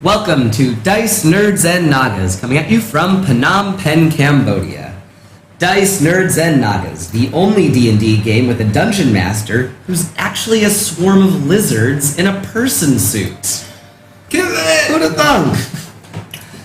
Welcome to Dice, Nerds, and Nagas, coming at you from Phnom Penh, Cambodia. Dice, Nerds, and Nagas, the only D&D game with a dungeon master who's actually a swarm of lizards in a person suit. Who'd have thunk?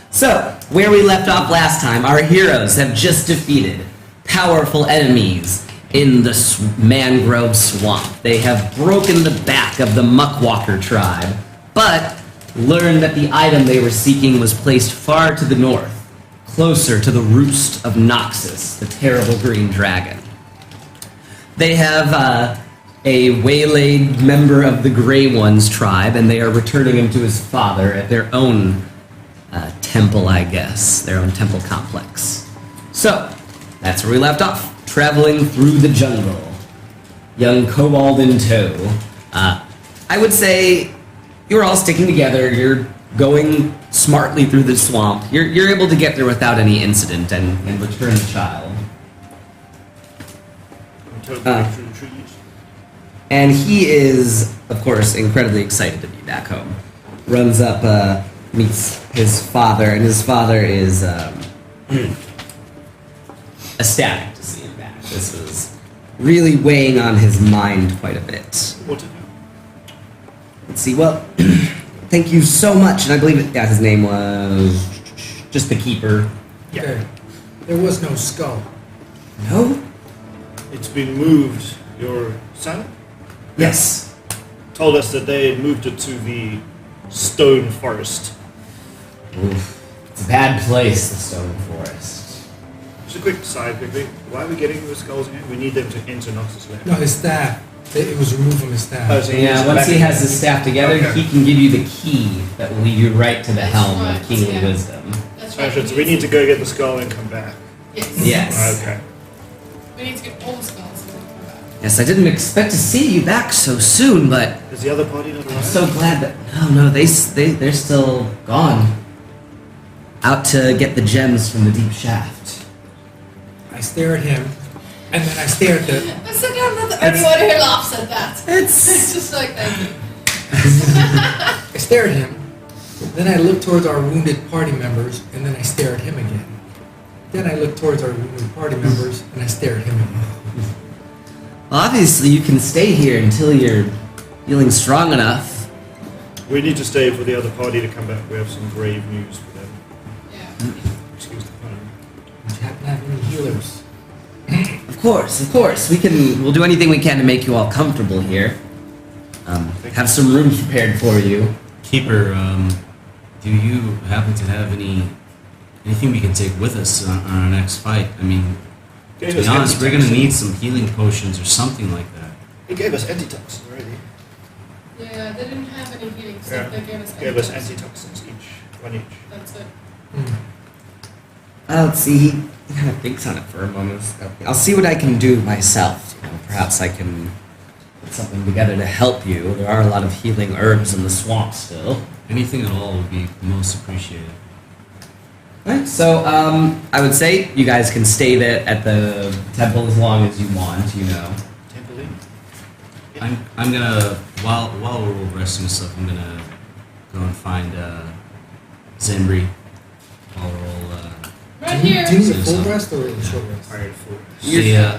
So, where we left off last time, our heroes have just defeated powerful enemies in the mangrove swamp. They have broken the back of the Muckwalker tribe, but learned that the item they were seeking was placed far to the north, closer to the roost of Noxus, the terrible green dragon. They have a waylaid member of the Grey Ones tribe, and they are returning him to his father at their own temple, I guess, their own temple complex. So, that's where we left off, traveling through the jungle. Young Kobold in tow. I would say you're all sticking together, you're going smartly through the swamp, you're able to get there without any incident and return the child. And he is, of course, incredibly excited to be back home. Runs up, meets his father, and his father is ecstatic to see him back. This is really weighing on his mind quite a bit. What? Let's see, well, thank you so much, and I believe his name was just the keeper. Yeah. Okay. There was no skull. No? It's been moved. Your son Yes. told us that they had moved it to the stone forest. Oof. It's a bad place, the Stone Forest. Just a quick side quickly. Why are we getting the skulls again? We need them to enter Noxus land. No, his staff. It was removed from his staff. Oh, so he Yeah, needs once back he in. has his staff together, Okay. he can give you the key that will lead you right to the helm of right, kingly yeah. wisdom. That's Oh, right. shit, so we need to go get the skull and come back. Yes. Yes. Okay. We need to get all the skulls and then come back. Yes, I didn't expect to see you back so soon, but Is the other party not I'm arrived? so glad that... No, they're still gone. Out to get the gems from the deep shaft. I stare at him, and then I stare at the. I'm so glad I'm not the only one who laughs at that. It's... It's just like, thank you. I stare at him, then I look towards our wounded party members, and then I stare at him again. Then I look towards our wounded party members, and I stare at him again. Well, obviously you can stay here until you're feeling strong enough. We need to stay for the other party to come back. We have some grave news for them. Yeah. Excuse the pun. Do you happen to have any healers? Of course. We'll do anything we can to make you all comfortable here. Have some rooms prepared for you. Keeper, do you happen to have anything we can take with us on our next fight? I mean, to be honest, we're gonna need some healing potions or something like that. He gave us antitoxins already. Yeah, they didn't have any healing Yeah. stuff. They gave us Gave us antitoxins. antitoxins each. One each. That's it. Let's see. He kind of thinks on it for a moment. I'll see what I can do myself. Perhaps I can put something together to help you. There are a lot of healing herbs in the swamp still. Anything at all would be most appreciated. Alright, so I would say you guys can stay there at the temple as long as you want. Temple in? I'm gonna while we're all resting and stuff, I'm gonna go and find Zembri while we're all Right here. Do you need a So- full rest or a short rest? Hired for. Hey,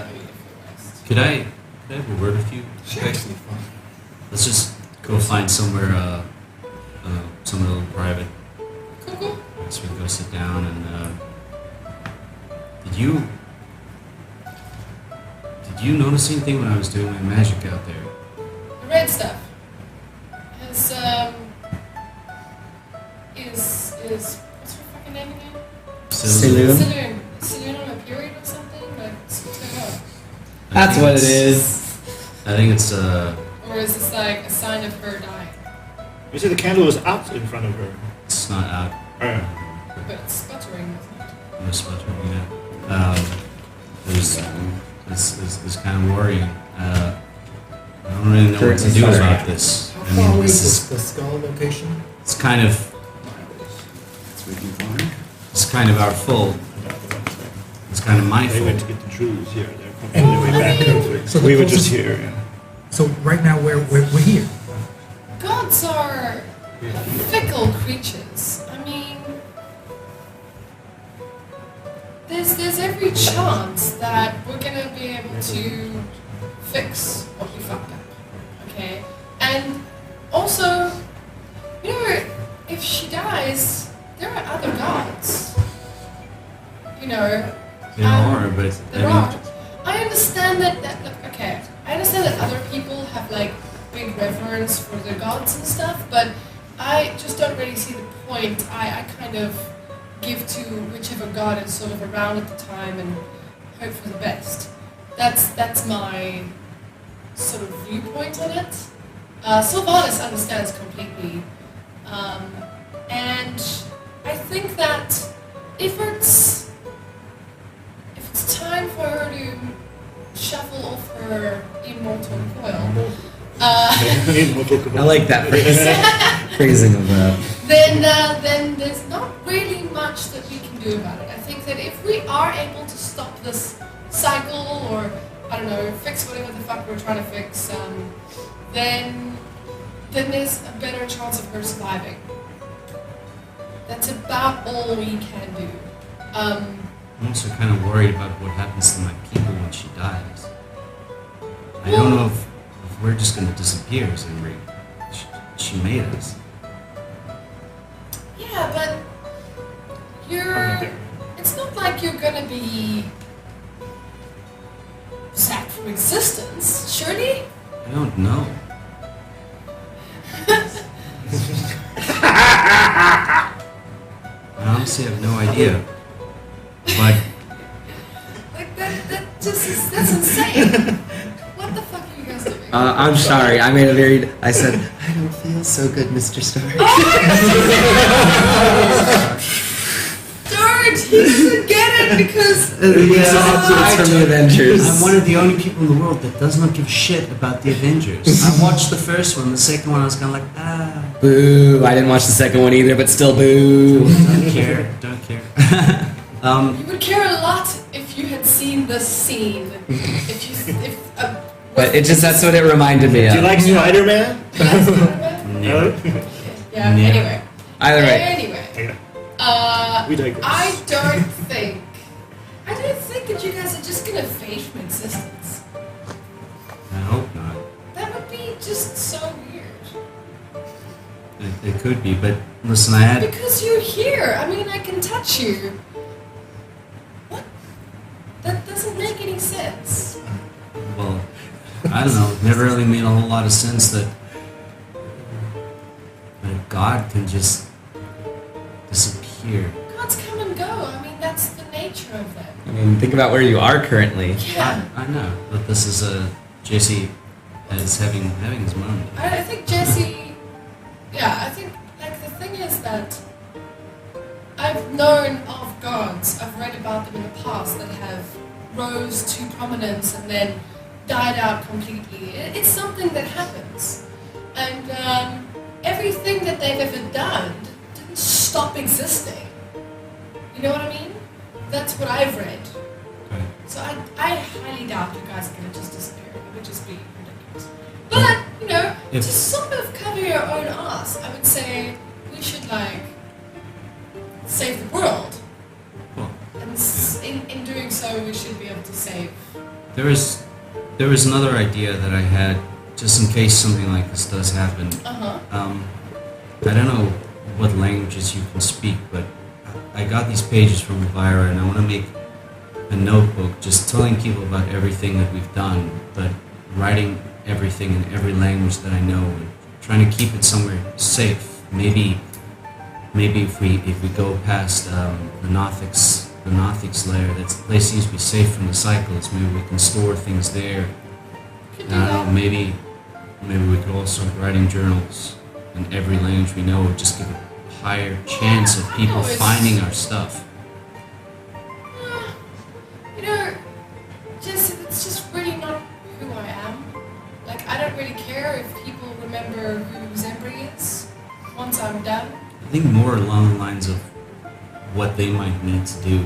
could I have a word with you? She's actually fine. Let's just go find somewhere somewhere a little private. Cool. So we can go sit down and did you notice anything when I was doing my magic out there? The red stuff. Is what's her fucking name again? Saloon? Saloon. Saloon on a period or something? Like, what's going on? That's what it is. I think it's Or is this like a sign of her dying? You said the candle was out in front of her. it's not out. Oh. But it's sputtering, isn't it? No sputtering yet. It's kind of worrying. I don't really know what to do about this. How I far mean, away this is is the skull location? it's kind of our fault. It's kind of my They went to fault. get the jewels here. They're probably And- on their way back. So the we were just closest- here. Yeah. So right now we're here. Gods are fickle creatures. I mean, there's every chance that we're gonna be able to fix what we fucked up. Okay? And also, you know, if she dies, there are other gods. You know. There are, but there are. I understand that okay. I understand that other people have like big reverence for their gods and stuff, but I just don't really see the point. I kind of give to whichever god is sort of around at the time and hope for the best. That's my sort of viewpoint on it. Sylvanas understands completely, and I think that if it's time for her to shuffle off her immortal coil, I like that phrasing of that. then there's not really much that we can do about it. I think that if we are able to stop this cycle, or I don't know, fix whatever the fuck we're trying to fix, then there's a better chance of her surviving. That's about all we can do. I'm also kind of worried about what happens to my people when she dies. I don't know if we're just going to disappear, Zimri. She made us. Yeah, but it's not like you're going to be sacked from existence, surely? I don't know. I honestly have no idea. But like that's insane. What the fuck are you guys doing? I'm sorry. I said, I don't feel so good, Mr. Stark. George, he doesn't get it because It's from the Avengers. I'm one of the only people in the world that does not give a shit about the Avengers. I watched the first one, the second one I was kind of like, Boo. I didn't watch the second one either, but still boo. don't care. you would care a lot if you had seen this scene. But that's what it reminded me of. Do you like Spider-Man? Never. Yeah. Yeah. Anyway. Either way. Anyway. We digress. I don't think that you guys are just gonna fade from existence. I hope not. That would be just so weird. It could be, but listen, I had... Because you're here. I mean, I can touch you. What? That doesn't make any sense. Well, I don't know. It never really made a whole lot of sense that a god can just disappear. Gods come and go. I mean, that's the nature of them. I mean, think about where you are currently. Yeah. I know, but this is JC is having his moment. I think Jesse... Yeah, I think, like, the thing is that I've known of gods, I've read about them in the past that have rose to prominence and then died out completely. It's something that happens. And everything that they've ever done didn't stop existing. You know what I mean? That's what I've read. Okay. So I highly doubt you guys are going to just disappear. It would just be ridiculous. But, you know, to sort of cover your own ass, I would say we should, like, save the world. Well, And in doing so, we should be able to save. there was another idea that I had, just in case something like this does happen. Uh-huh. I don't know what languages you can speak, but I got these pages from Elvira, and I want to make a notebook just telling people about everything that we've done, but writing everything in every language that I know and trying to keep it somewhere safe. Maybe if we go past the Nothics lair, that place seems to be safe from the cycles. Maybe we can store things there. Could I do don't know. that. Maybe we could also start writing journals in every language we know. Would just give a higher chance of people No, it's- finding our stuff. You know, it's just really not who I am. Like, I don't really care if people remember who Zembri is once I'm done. I think more along the lines of what they might need to do.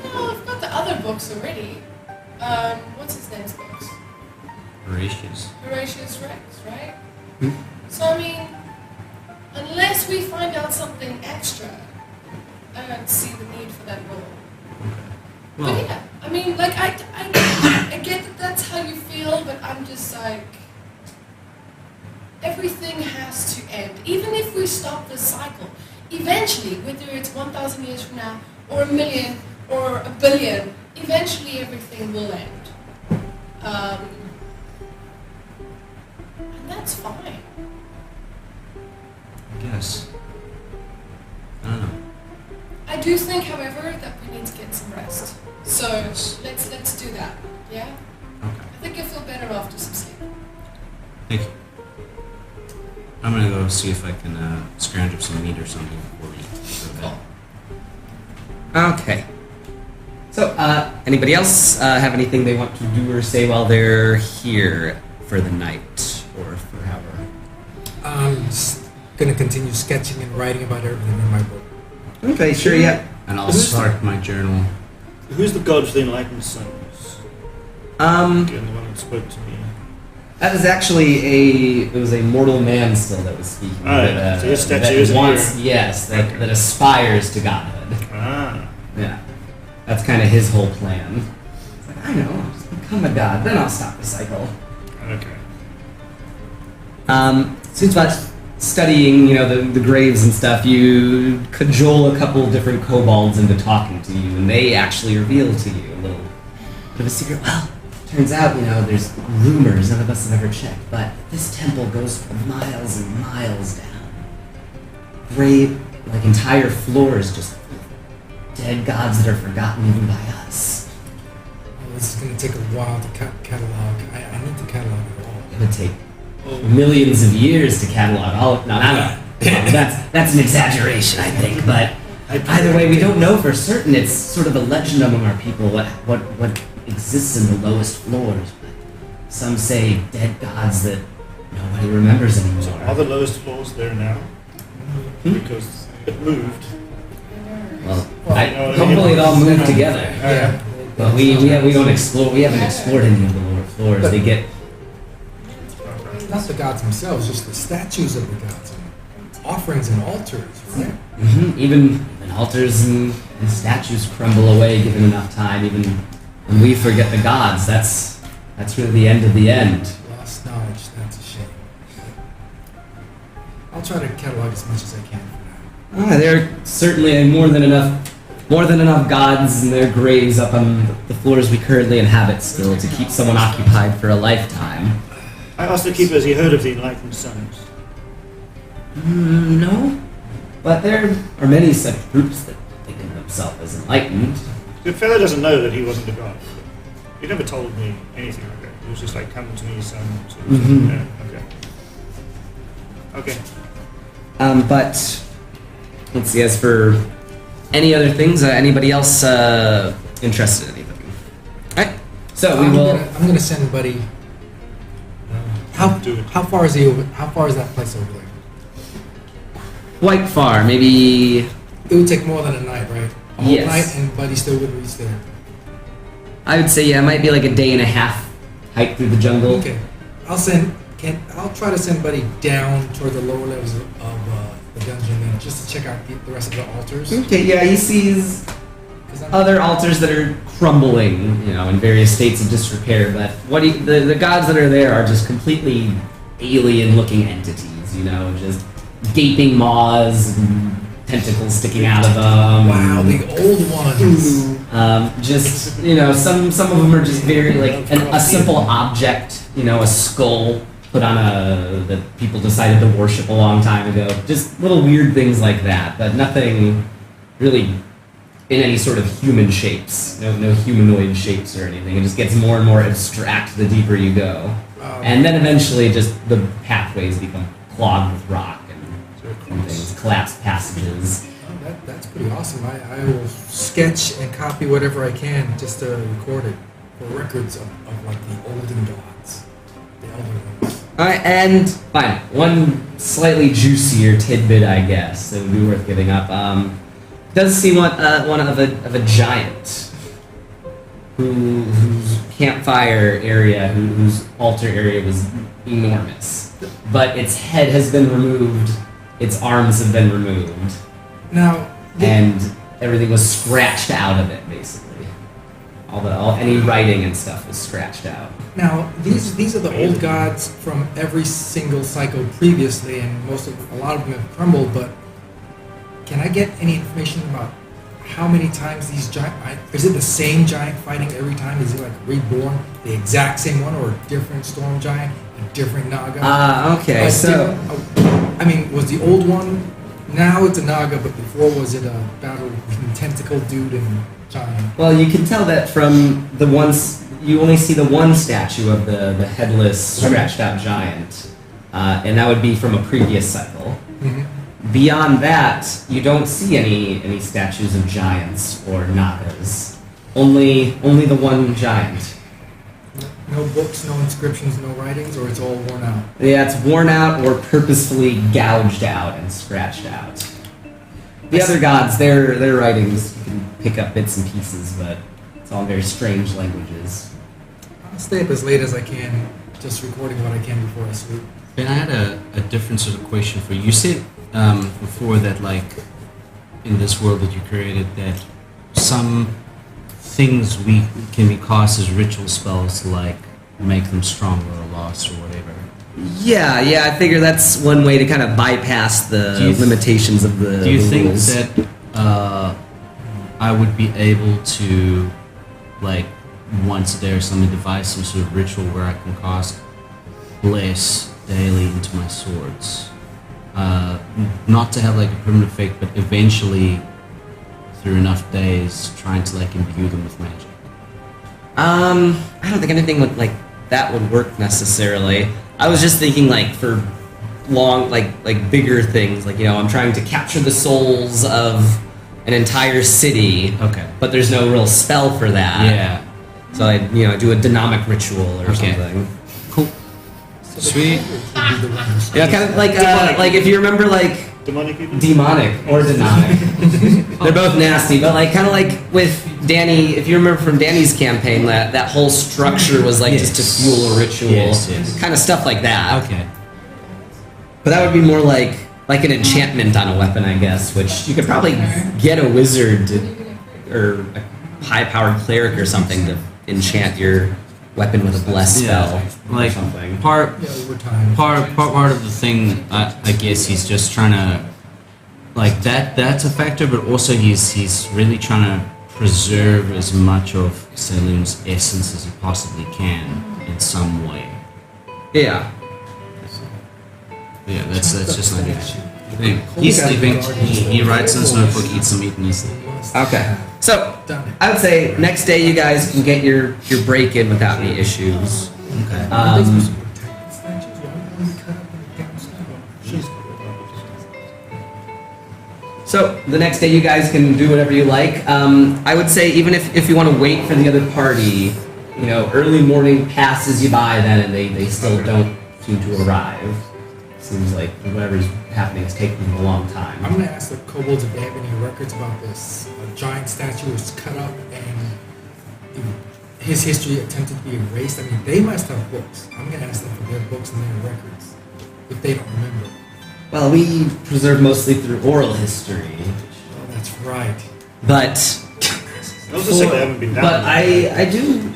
Well, I've got the other books already. What's his name's books? Horatius. Horatius Rex, right? Hmm. So, I mean, unless we find out something extra, I don't see the need for that rule. But Well, yeah, I mean, like, I get that that's how you feel, but I'm just like, everything has to end. Even if we stop this cycle, eventually, whether it's 1,000 years from now, or 1 million, or 1 billion, eventually everything will end. And that's fine. I guess. I don't know. I do think, however, that we need to get some rest. So let's do that. Yeah? Okay. I think you'll feel better after some sleep. Thank you. I'm gonna go see if I can scrounge up some meat or something before we go to bed. Cool. Okay. So, anybody else have anything they want to do or say while they're here for the night or for however? I'm just gonna continue sketching and writing about everything in my book. Okay, sure, yeah. And I'll Who's start my journal. Who's the god of the enlightened sons? Um, Again, the one that spoke to me. that was actually it was a mortal man still that was speaking. Alright, so his statue that isn't wants, here. yes, that aspires to godhood. Ah. Yeah. That's kind of his whole plan. It's like, I know, I'll just become a god, then I'll stop the cycle. Okay. Since about studying, the graves and stuff, you cajole a couple different kobolds into talking to you, and they actually reveal to you a little bit of a secret. Well, turns out, there's rumors, none of us have ever checked, but this temple goes for miles and miles down. Grave, like entire floors just full of dead gods that are forgotten even by us. Well, this is gonna take a while to catalog. I need to catalog it all. It would take millions of years to catalog all. No, that's an exaggeration, I think. But either way, we don't know for certain. It's sort of a legend among our people what exists in the lowest floors. But some say dead gods that nobody remembers So anymore. are the lowest floors there now? Because it moved. Well, Well, hopefully it all moved together. Yeah. But we don't explore. We haven't explored any of the lower floors. They get. Not the gods themselves, just the statues of the gods, and offerings and altars, right? Even altars and statues crumble away given enough time. Even when we forget the gods, that's really the end of the end. Lost knowledge, that's a shame. I'll try to catalog as much as I can for now. There are certainly more than enough gods in their graves up on the floors we currently inhabit still to keep someone occupied for a lifetime. I asked the keeper, has he heard of the enlightened sons? No, but there are many such groups that think of themselves as enlightened. The fellow doesn't know that he wasn't a god. He never told me anything like that. He was just like, come to me, son. Sort of Mhm. yeah, okay. Okay. But let's see. As for any other things, anybody else interested in anything? All right. So we will. I'm gonna send Buddy. Do it. How far is he over? How far is that place over there? Quite far, maybe. It would take more than a night, right? A whole Yes. night, and Buddy still would reach there. I would say it might be like a day and a half hike through the jungle. Okay, I'll try to send Buddy down toward the lower levels of the dungeon, and just to check out the rest of the altars. Okay, yeah, he sees 'Cause I'm- other altars that are crumbling, in various states of disrepair. But the gods that are there are just completely alien-looking entities. Just gaping maws and tentacles sticking out of them. Wow, the old ones. Some of them are just very like a simple object. A skull put on that people decided to worship a long time ago. Just little weird things like that, but nothing really in any sort of human shapes. No humanoid shapes or anything. It just gets more and more abstract the deeper you go. And then eventually just the pathways become clogged with rock and things, collapsed passages. Oh, that's pretty awesome. I will sketch and copy whatever I can just to record it for records of like the olden gods, the elder ones. Alright, and fine. One slightly juicier tidbit, I guess, that would be worth giving up. Does see one of a giant whose campfire area, whose altar area was enormous, but its head has been removed its arms have been removed, Now, and everything was scratched out of it, basically. Any writing and stuff was scratched out. now these are the old gods from every single cycle previously, and a lot of them have crumbled. But can I get any information about how many times these giant? Is it the same giant fighting every time? Is it like reborn, the exact same one, or a different storm giant, a different Naga? Okay, I mean, was the old one? Now it's a Naga, but before was it a battle between tentacle dude and giant? well, you can tell that from the ones you only see the one statue of the headless, scratched out giant, and that would be from a previous cycle. Mm-hmm. Beyond that, you don't see any statues of giants or Nagas. Only the one giant. No books, no inscriptions, no writings, or it's all worn out. Yeah, it's worn out or purposefully gouged out and scratched out. The other gods, their writings, you can pick up bits and pieces, but it's all in very strange languages. I'll stay up as late as I can, just recording what I can before I sleep. Ben, I had a different sort of question for you. You said before that, like, in this world that you created, that some things we can be cast as ritual spells to, like, make them stronger or lost or whatever. Yeah, I figure that's one way to kind of bypass the limitations of the Do you think rules. that I would be able to, like, once a day or something, devise some sort of ritual where I can cast Bless daily into my swords? Not to have, like, a permanent effect, but eventually, through enough days, trying to, like, imbue them with magic. I don't think anything like that would work necessarily. I was just thinking, like, for long, like bigger things, like, you know, I'm trying to capture the souls of an entire city. Okay. But there's no real spell for that. Yeah. So I do a dynamic ritual or something. Cool. Sweet. Yeah, kind of like if you remember, like, Demonic even? demonic or dynamic. They're both nasty, but like kind of like with Danny, if you remember from Danny's campaign, that whole structure was like just to fuel a ritual, Yes. kind of stuff like that. Okay. But that would be more like an enchantment on a weapon, I guess, which you could probably get a wizard or a high-powered cleric or something to enchant your weapon with a bless spell or Like something. part Over time. part of the thing, I guess he's just trying to, like, that's a factor, but also he's really trying to preserve as much of Salim's essence as he possibly can in some way. Yeah. Yeah, that's just like it. Anyway, he's sleeping. He writes in his notebook, eats some meat, and he's sleeping. Okay. So Done it. I would say next day you guys can get your break in without any issues. Okay. So the next day you guys can do whatever you like. I would say even if you want to wait for the other party, early morning passes you by then and they still don't seem to arrive. Seems like whatever's happening is taking them a long time. I'm gonna ask the kobolds if they have any records about this. A giant statue was cut up and his history attempted to be erased. I mean, they must have books. I'm gonna ask them for their books and their records if they don't remember. Well, we preserve mostly through oral history, Oh, that's right. but I was just saying they haven't been down. But I do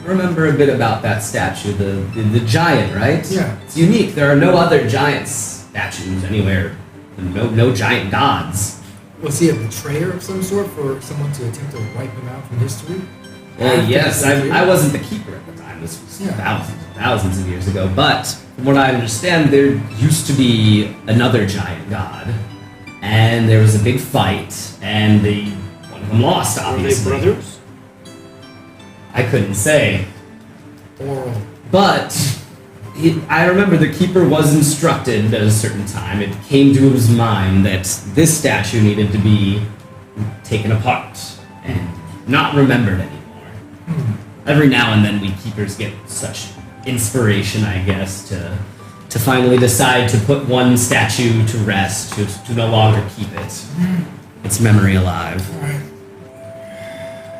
remember a bit about that statue, the giant, right? Yeah. It's unique. There are no other giant statues anywhere. No giant gods. Was he a betrayer of some sort for someone to attempt to wipe him out from history? Well, After yes, this I wasn't the keeper at the time. This was Yeah. thousands of years ago. But from what I understand, there used to be another giant god, and there was a big fight, and one of them lost. Were they Obviously, brothers? I couldn't say. Oral. But I remember the keeper was instructed at a certain time. It came to his mind that this statue needed to be taken apart and not remembered anymore. Every now and then we keepers get such inspiration, I guess, to finally decide to put one statue to rest, to no longer keep its memory alive. Alright.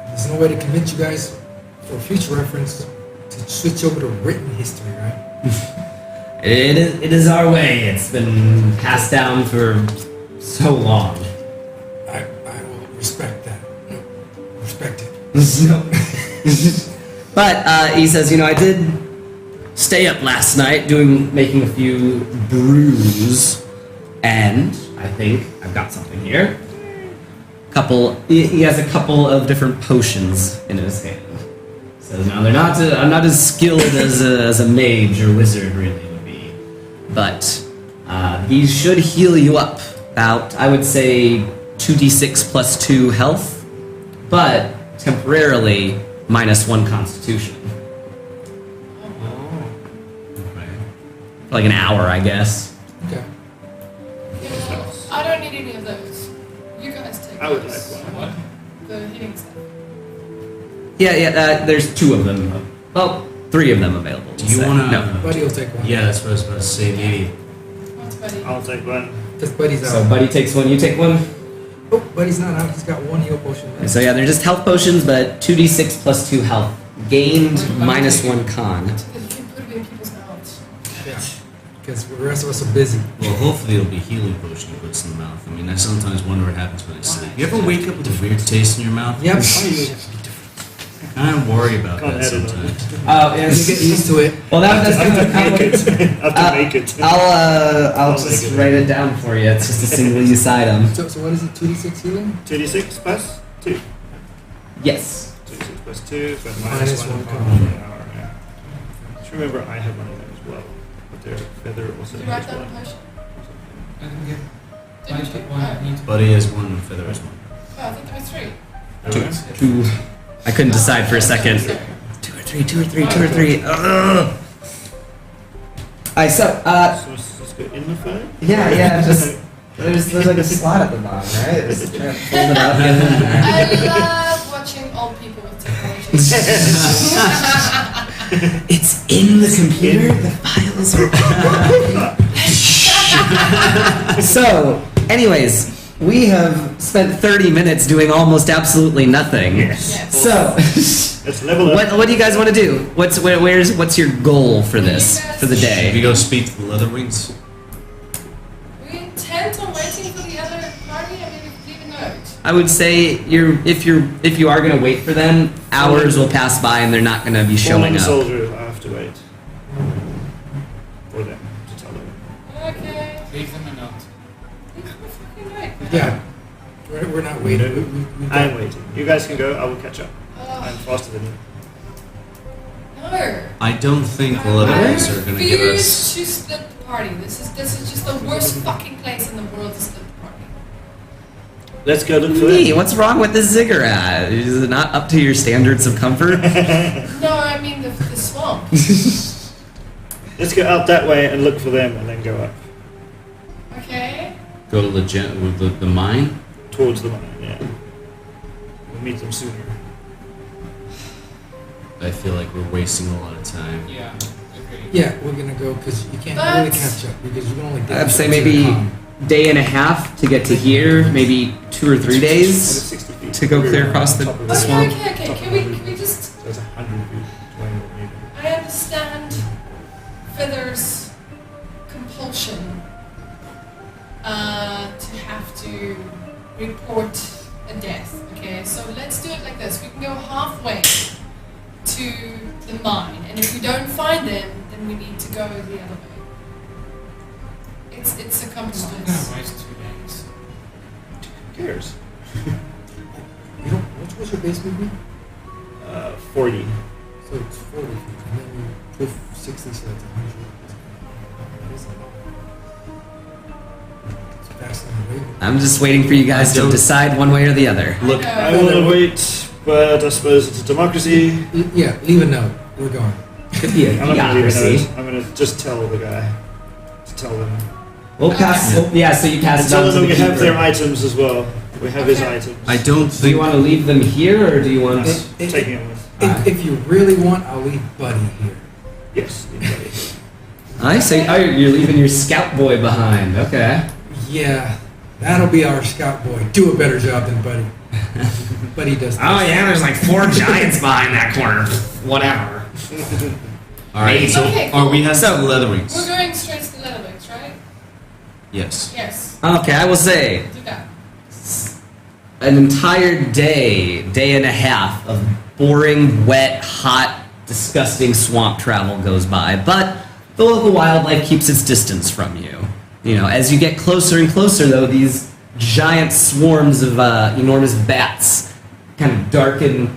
There's no way to convince you guys, for future reference, to switch over to written history, right? It is our way. It's been passed down for so long. I will respect that. No, respect it. No. But he says, I did stay up last night making a few brews, and I think I've got something here. He has a couple of different potions in his hand. Says, now I'm not as skilled as a mage or wizard really would be, but these should heal you up about, I would say, 2d6 plus 2 health, but temporarily -1 constitution. Okay. For like an hour, I guess. Okay. Yeah, well, I don't need any of those. You guys take I would those. like one. The healing stuff. Yeah, there's 2 of them. Well, 3 of them available. Do you so- want to? No. Buddy will take one. Yeah, that's what I was about to say. Maybe. What's buddy? I'll take one. Because Buddy's out. So Buddy takes one, you take one. Oh, Buddy's not out. He's got 1 heal potion left. So yeah, they're just health potions, but 2d6 plus 2 health. Gained -1 con. You can put it in people's mouths. Yeah. Because the rest of us are busy. Well, hopefully it'll be healing potion he puts in the mouth. I mean, I sometimes wonder what happens when I sleep. You ever wake up with a weird taste in your mouth? Yep. I worry about Can't that edit on sometimes. Oh, yeah. You get used to it. Well, that's I have to kind make of. it. I have to make it. I'll I'll just make it. write it down for you. It's just a single use item. So what is it? 2d6 healing? 2d6 plus 2. Yes. 2d6 plus 2, so Minus -1 one con con. an hour. Yeah. Just remember, I have one of them as well. But their feather also Did you write has down one. the potion? I didn't get. Did I you? took one. I Oh. need to. Buddy has one and Feather has one. Oh, I think there were 3. Okay. 2. I couldn't decide for a second. Sorry. 2 or 3. Ugh. So So let's go in the phone. yeah, just there's like a slot at the bottom, right? Just try to fold it up. Get it in there. I love watching old people with technology. It's in the computer. The files are. So, anyways, we have spent 30 minutes doing almost absolutely nothing. Yes. Yes. So, Let's level up. what do you guys want to do? What's your goal for this for the If you day? go speak to the Leatherwings, We intend on waiting for the other party. I mean, leave a note. I would say if you are gonna wait for them, hours will pass by and they're not gonna be showing Fallen up. soldier, I have to wait. For them to tell them. Okay. Leave them a note. Leave a fucking note. Yeah. We're not waiting. We've got- I'm waiting. You guys can go, I will catch up. I'm Oh, faster than you. no. I don't think the Leatherwings are going to give refuse us. to split the party. This is just the worst fucking place in the world to split the party. Let's go look for Hey, them. what's wrong with this ziggurat? Is it not up to your standards of comfort? No, I mean the swamp. Let's go out that way and look for them and then go up. Okay. Go to the mine? Towards the mine, yeah. We'll meet them sooner. I feel like we're wasting a lot of time. Yeah. Agreed. Yeah, we're gonna go because you can't But- really catch up because you can only get I'd say up to maybe the com. day and a half to get to here, maybe 2 or 3 And days. it's 60 feet. to go We're clear on across the- top of the it. swamp. Okay. Can we just? So it's 100 feet between what we do. I understand Feather's compulsion to have to report a death. Okay, so let's do it like this. We can go halfway to the mine, and if we don't find them, then we need to go the other way. It's a Still gonna compromise. waste 2 days. Who cares? You don't. What was your base movement? 40. So it's 40 feet, and then you put 60, so that's 100. That is a lot. It's faster than waiting. I'm just waiting for you guys to decide one way or the other. Look, I will wait, but I suppose it's a democracy. Yeah, leave a note. We're going. Could be a I'm not going to leave a theocracy. note. I'm going to just tell the guy. To tell them. We'll pass. Yeah, so you pass And it tell on to them the we have their keeper. items as well. We have his Okay. items. I don't Do you think. want to leave them here, or do you want? Taking him with. If you really want, I'll leave Buddy here. Yes. anybody. I say, oh, you're leaving your scout boy behind. Okay. Yeah, that'll be our scout boy. Do a better job than Buddy. Buddy does. Oh this. yeah, there's like 4 giants behind that corner. Whatever. All right, so Okay, are we heading So- to the Leatherwings? We're going Yes. Yes. Okay, I will say Do that. an entire day and a half of boring, wet, hot, disgusting swamp travel goes by, but the local wildlife keeps its distance from you. You know, as you get closer and closer, though, these giant swarms of enormous bats kind of darken.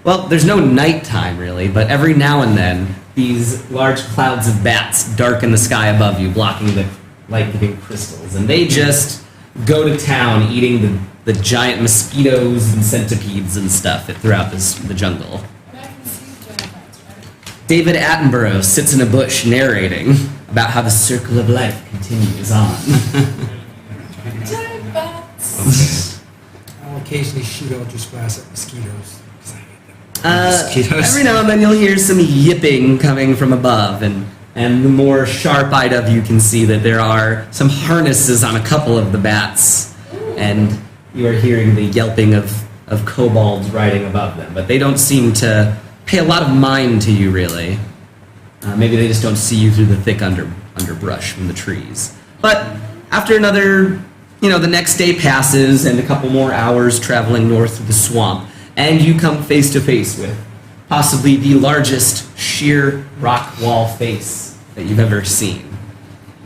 Well, there's no nighttime really, but every now and then, these large clouds of bats darken the sky above you, blocking the light-giving crystals, and they just go to town eating the giant mosquitoes and centipedes and stuff throughout the jungle. And I can see the giant bats, right? David Attenborough sits in a bush narrating about how the circle of life continues on. Giant bats. I'll occasionally shoot Eldritch Blast at mosquitoes. 'Cause I hate them. Mosquitoes. Every now and then you'll hear some yipping coming from above, and the more sharp-eyed of you can see that there are some harnesses on a couple of the bats, and you are hearing the yelping of kobolds riding above them, but they don't seem to pay a lot of mind to you, really. Maybe they just don't see you through the thick underbrush from the trees. But after another, the next day passes and a couple more hours traveling north through the swamp, and you come face to face with possibly the largest sheer rock wall face that you've ever seen,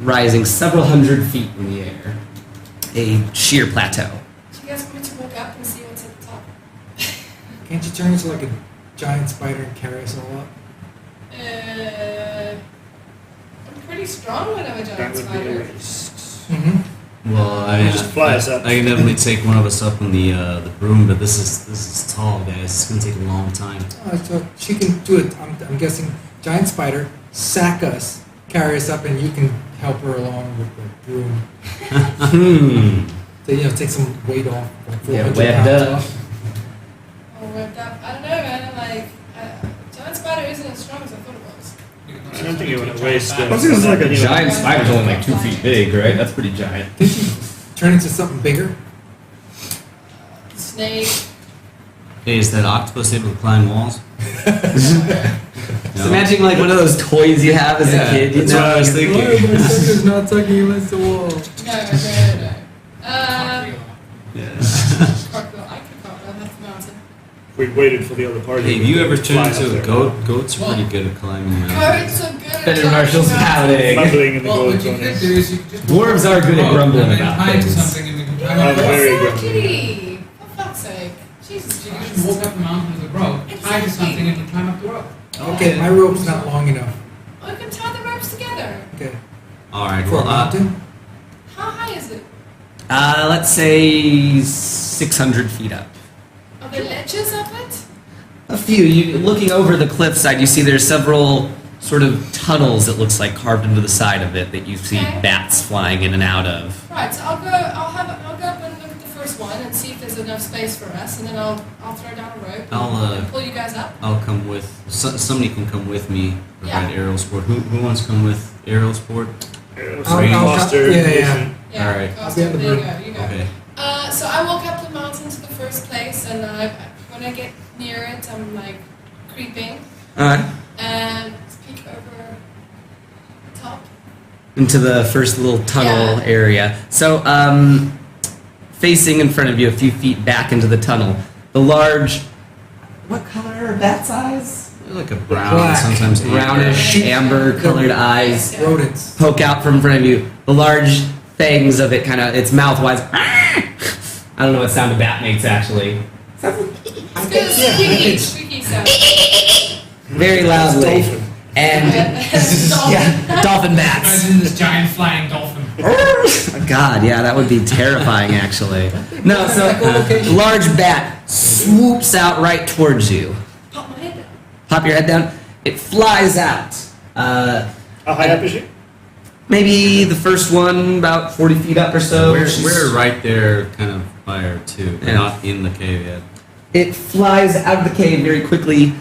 rising several hundred feet in the air. A sheer plateau. Do you guys want me to walk up and see what's at the top? Can't you turn into like a giant spider and carry us all up? I'm pretty strong when I'm a That giant would be a spider. waste. Mm-hmm. Well, I Just fly us up. I can definitely take one of us up on the broom, but this is tall, guys. It's gonna take a long time. So she can do it. I'm guessing giant spider, sack us, carry us up, and you can help her along with the broom. So, take some weight off. Like 400 webbed pounds up. off. All webbed up. I don't know, man. Giant spider isn't as strong as I thought it was. I don't think you want to waste Giant the. bat. It's like a Anyway. giant spider's only like 2 feet big, right? That's pretty giant. Did she turn into something bigger? Snake. Hey, is that octopus able to climb walls? Just imagine like one of those toys you have as a Yeah, kid. that's what I was thinking. Why are my suckers not tugging against the wall? No. Cartwheel. I can cartwheel. That's the mountain. We waited for the other party. Hey, have you ever to turned fly into up a there. goat? Goats are pretty good at climbing mountains. Goats are good at Better climbing Marshall's mountains. pouting. Mumbling in the Well, what gold you zone. could do is you could just Dwarves are good at grumbling and then about tie to things. something and then you can climb I'm up the rope. very Exactly. grumpy. For fuck's sake. Jesus, You can Jesus. walk up the mountain with a rope, tie to Exactly. something and then climb up the rope. Okay, my rope's not long enough. We can tie the ropes together. Okay. All right. For a Well, mountain? How high is it? Let's say 600 feet up. Are there ledges up it? A few. You looking over the cliffside, you see there's several sort of tunnels that looks like carved into the side of it that you see Okay. bats flying in and out of. Right, so I'll go up and look at the first one and see if there's enough space for us, and then I'll throw down a rope and pull you guys up. I'll come with. Somebody can come with me. Provide Yeah. aerial sport. Who wants to come with aerial sport? Foster. Yeah. Yeah, All right. Costa, I'll be on the there you rope. go, you go. Okay. So I walk up the mountain to the first place, and when I get near it, I'm like creeping Alright. and peek over the top. Into the first little tunnel Yeah. area. So, facing in front of you, a few feet back into the tunnel, the large. What color are bats' eyes? They're like a brown, Black. sometimes Brownish, amber-colored eyes Yeah. Rodents. poke out from in front of you. The large fangs of it, kind of its mouth wise. I don't know what sound a bat makes actually. It's good, squeaky, squeaky sound. Very loudly. Dolphin. And yeah, dolphin bats. Imagine this giant flying dolphin. God, yeah, that would be terrifying, actually. No, so large bat swoops out right towards you. Pop my head down. Pop your head down. It flies out. How high up is she? Maybe the first one about 40 feet up or so. We're right there, kind of by her too. We're Yeah. not in the cave yet. It flies out of the cave very quickly.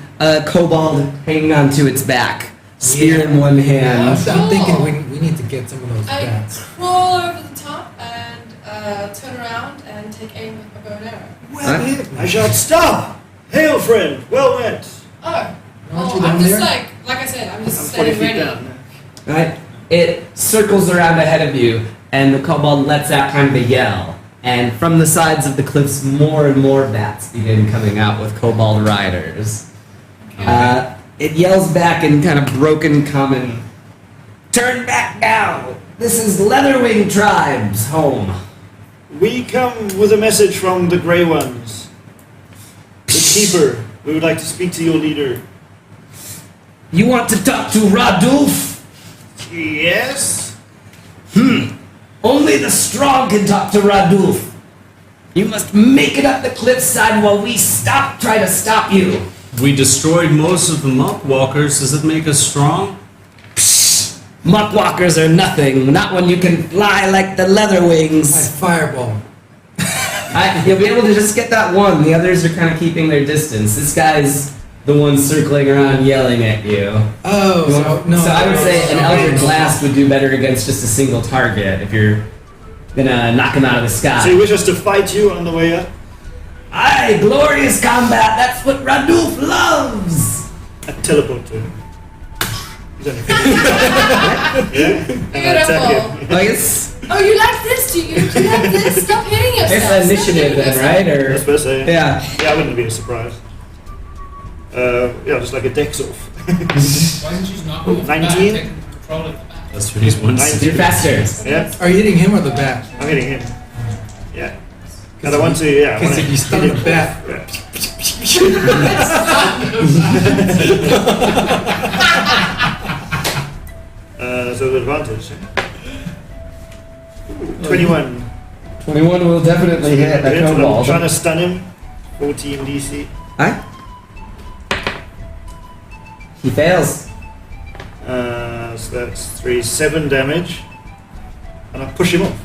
Kobold hanging onto its back, spear in one hand. I'm thinking we need to get some of those I bats. crawl over the top and turn around and take aim with my bow and arrow. Well hit. I shout, stop! Hail, friend! Well met! Oh, Aren't you I'm down just there? like I said, I'm just I'm 40 standing feet ready. down. Right? It circles around ahead of you and the kobold lets out kind of a yell. And from the sides of the cliffs, more and more bats begin coming out with kobold riders. It yells back in kind of broken common, "Turn back now! This is Leatherwing Tribe's home." We come with a message from the Grey Ones. The Keeper. We would like to speak to your leader. You want to talk to Radulf? Yes? Only the strong can talk to Radulf. You must make it up the cliffside while we try to stop you. We destroyed most of the muckwalkers. Does it make us strong? Muckwalkers are nothing, not when you can fly like the My Leatherwings. fireball. You'll be able to just get that one. The others are kind of keeping their distance. This guy's the one circling around yelling at you. Oh, So I would say an Eldritch Blast would do better against just a single target if you're gonna knock him out of the So you sky. wish us to fight you on the way up? Aye, glorious combat, that's what Radulf loves! I teleport to him. He's on your feet. Yeah? And I attack him. Beautiful. I guess Oh, you like this? Do you like this? Stop hitting yourself. it's Stop initiative hitting then, yourself. right? I Or suppose so, yeah. yeah. Yeah, I wouldn't be surprised. Yeah, just like a dex off. Why didn't you just knock off the bat, 19? take control of the bat? That's what he's one. 19. You're faster. Yeah, Are you hitting him or the bat? I'm hitting him. Yeah. And I want to, yeah. I Because wanna if you stun hit the him. bat, So the advantage. Ooh, 21. 21 will definitely hit that I'm kobold. trying to stun him. 14 DC. Huh? He fails. So that's 7 damage. And I push him off.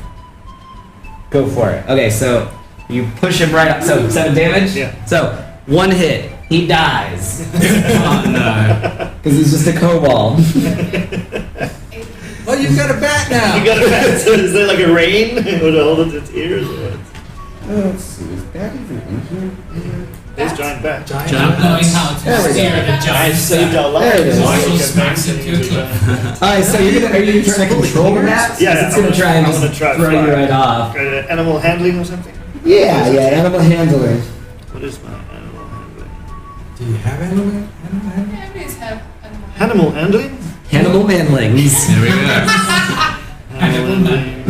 Go for it. Okay, so you push him right up. So 7 damage? Yeah. So 1 hit. He dies. Oh, no. Because he's just a kobold. oh, you've got a bat now. You got a bat. So is there like a rain? Or to hold it to its ears? Or what? Let's see. Is that even in here? There's giant bat. Giant Not bat. knowing how to There we steer go. the giant Saved our There it lives. is. Marshall Like a smacks man into a into cliff. Alright, so are you trying to control the bat? Yeah, It's I'm gonna try and I'm gonna just try to throw you fly. right off. Animal handling or something? Yeah, animal handling. What is my animal handling? Do you have animal? Everybody's have animal. Animal handling? Animal manlings. There we go. Animal handling. man.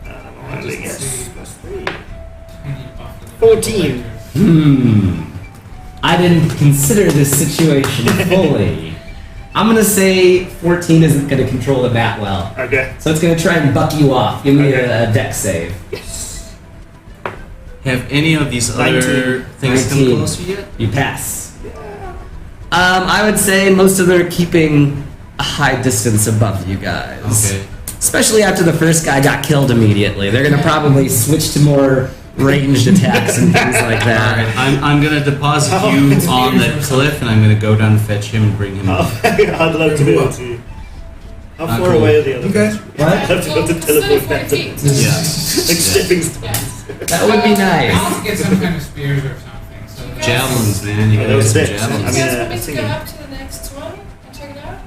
Animal handling, yes. Plus 3. Tiny buff. 14. I didn't consider this situation fully. I'm gonna say 14 isn't gonna control the bat well. Okay. So it's gonna try and buck you off. Give me Okay. a dex save. Yes. Have any of these other 19. things come 19. close yet? You pass. I would say most of them are keeping a high distance above you guys. Okay. Especially after the first guy got killed immediately. They're gonna probably switch to more ranged attacks and things like that. Alright, I'm gonna deposit you on that cliff and I'm gonna go down and fetch him and bring him up. I'd love to be able to. How far cool. away are the other You guys? ones? What? I'd love to be able to It's only teleport 40 back to feet. them. Yeah. Like stepping stones. Yeah. That would be I nice. want to get some kind of spears or something. So that Javelins, man. You Yeah, gotta get those some sticks. javelins. I You mean, guys want me I to think- go up to the next one and check it out?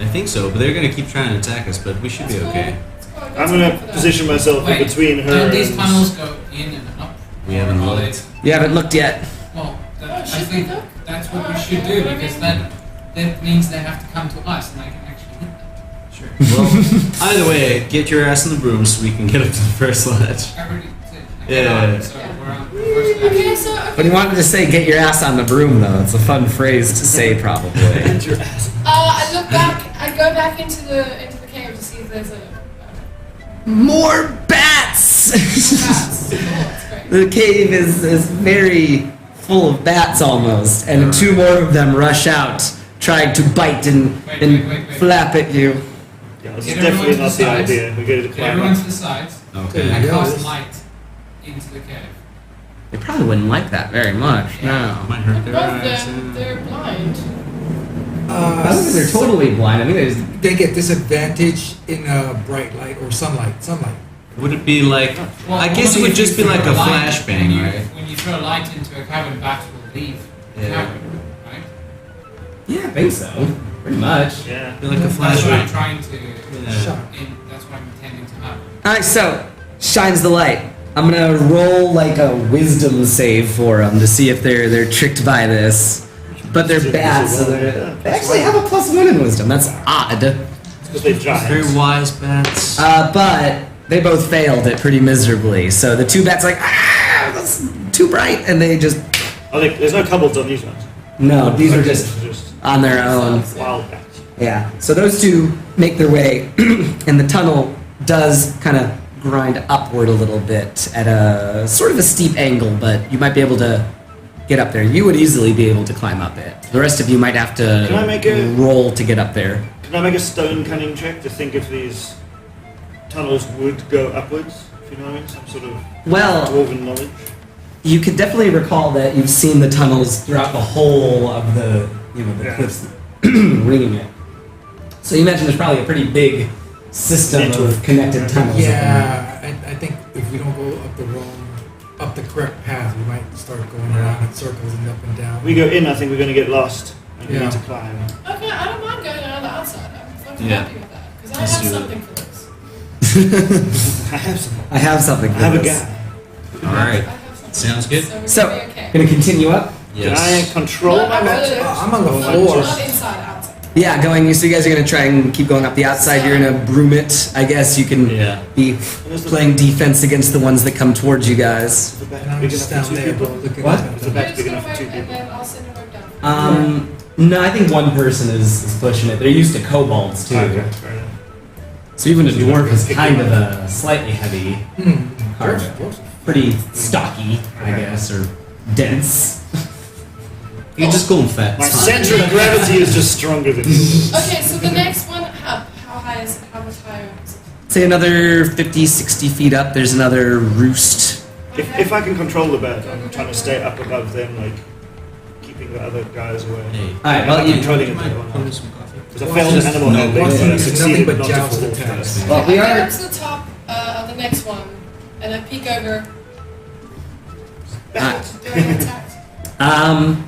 I think so, but they're gonna keep trying to attack us, but we should be That's okay. cool. That's cool. I got I'm some gonna for that. position myself in Wait, between her don't these and... tunnels go in and up? We haven't Or are looked. You haven't looked yet. Well, that, Oh, I should we think look? that's what we Oh, should okay, do well, because maybe- that means they have to come to us and I can actually hit them. Sure. Well, either way, get your ass in the broom so we can get up to the first ledge. I already did. I Yeah. got on, so we're on the first level. Okay, so But he wanted to say, get your ass on the broom, though. It's a fun phrase to say, probably. And your ass. I look back. I go back into the cave to see if there's a More bats! bats. Cool, that's great. The cave is very full of bats, almost. And 2 more of them rush out, trying to bite and Wait. flap at you. Yeah, this is Get everyone definitely to not the the sides. idea. We go to Get climb everyone up. to the sides. Okay. I Yeah. cast light into the cave. They probably wouldn't like that very much, no. Might hurt But their both eyes. them, they're blind. I don't think they're totally blind. I think there's... They get disadvantage in bright light or sunlight. Would it be like? Well, I guess it only would if you just be throw like a light- flashbang, right? When you throw light into a cavern, bats will leave the Yeah. cavern, right? Yeah, I think so. Pretty much. Yeah. Be like a That's what I'm flashbang. trying to. Yeah. Shot. That's what Alright, so, shines the light. I'm gonna roll like a wisdom save for them to see if they're tricked by this. But they're bad, so they actually have a +1 in wisdom. That's odd. Because they're giants. Very wise bats. But they both failed it pretty miserably. So the two bats like, that's too bright, and they just Oh, there's no kobolds on these ones. no. These are Okay, just just on their own. wild bats. Yeah. So those two make their way, and the tunnel does kind of grind upward a little bit at a sort of a steep angle, but you might be able to get up there. You would easily be able to climb up it. The rest of you might have Can I make to a- roll to get up there. Can I make a stone cunning check to think if these tunnels would go upwards? If you know what I mean? Some sort of Well, dwarven knowledge. you could definitely recall that you've seen the tunnels throughout the whole of the the Yeah. cliffs ringing it. So you imagine there's probably a pretty big system of Network. connected tunnels. Yeah, I think if we don't go up the correct path, we might start going around in circles and up and down. We go in, I think we're going to get lost. And we Yeah. need to climb. Okay, I don't mind going around the outside. I'm fucking Yeah. happy with that. Because I Let's have do it. something for this. I have some. I have something. I For have a this. guy. All right. I have something Sounds for this, good. So, So, we're gonna be okay. gonna continue up. Can I Yes. control No, my I'm magic? gonna- I'm on the not- floor. Not inside, outside. Yeah, going. So you guys are gonna try and keep going up the outside. You're gonna broom it. I guess you can Yeah. be playing defense against the ones that come towards you guys. Is the back And I'm big just enough down for two there people? looking What? at Is the them. back We're just big gonna enough for wait two and people? then I'll send a rope down. No, I think one person is pushing it. They're used to kobolds too. Okay, fair enough. So even a dwarf is kind of a slightly heavy, Hmm. Hard. pretty stocky, I guess, or dense. You can just call them fat. My It's fine. center of gravity is just stronger than yours. Okay, so the next one, how high is it? How much higher is it? Say another 50, 60 feet up, there's another roost. If I can control the bat, I'm trying to stay up above them, like keeping the other guys away. Hey. Alright, well, I'm you, controlling You it. might pour me some coffee. Because I failed an animal No, handling, one but thing I is succeeded nothing but not to joust fall attacks. first. Well, we I are- get up to the top of the next one, and I peek over. Ah. Do I get attacked?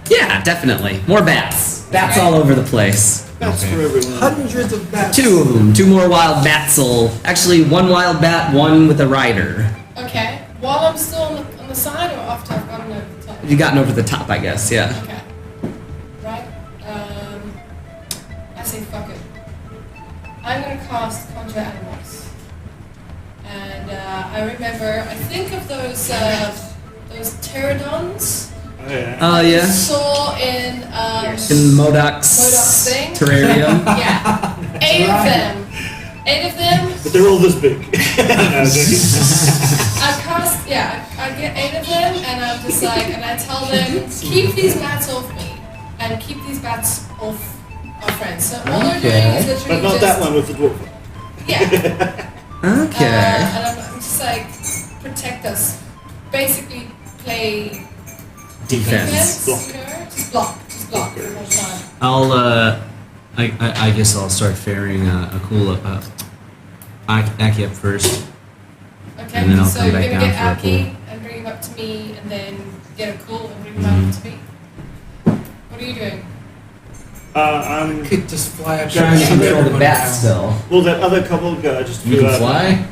yeah, definitely. More bats. Bats all over the place. That's Okay. for everyone. Hundreds of bats. Two of them. Two more wild batsel. Actually, one wild bat, one with a rider. Okay. While I'm still on the side, or after I've gotten over the top? You gotten over the top, I guess, yeah. Okay. Right. I say fuck it. I'm gonna cast Conjure Animals. And I remember, I think of those pterodons Oh, yeah. Oh, yeah. I saw in In Modoc's Modoc's thing? terrarium. yeah, eight of them. Eight of them. But they're all this big. No, I'm joking. I cast, yeah, I get eight of them, and I'm just like, and I tell them, keep these bats off me, and keep these bats off our friends. So all they're doing is But literally not just, that one with the dwarf. yeah. Okay. And I'm just like, protect us. Basically, play Defense. you know? Just block the whole time. I'll I guess I'll start faring a cool Aki up first. Okay, And then I'll so come you're back gonna down get for a Aki and bring him up to me, and then get a cool and bring him up to me. What are you doing? I'm. Could just fly up Trying to and shoot control the everyone bat down. still. Well, that other kobold guy just You flew can out. fly.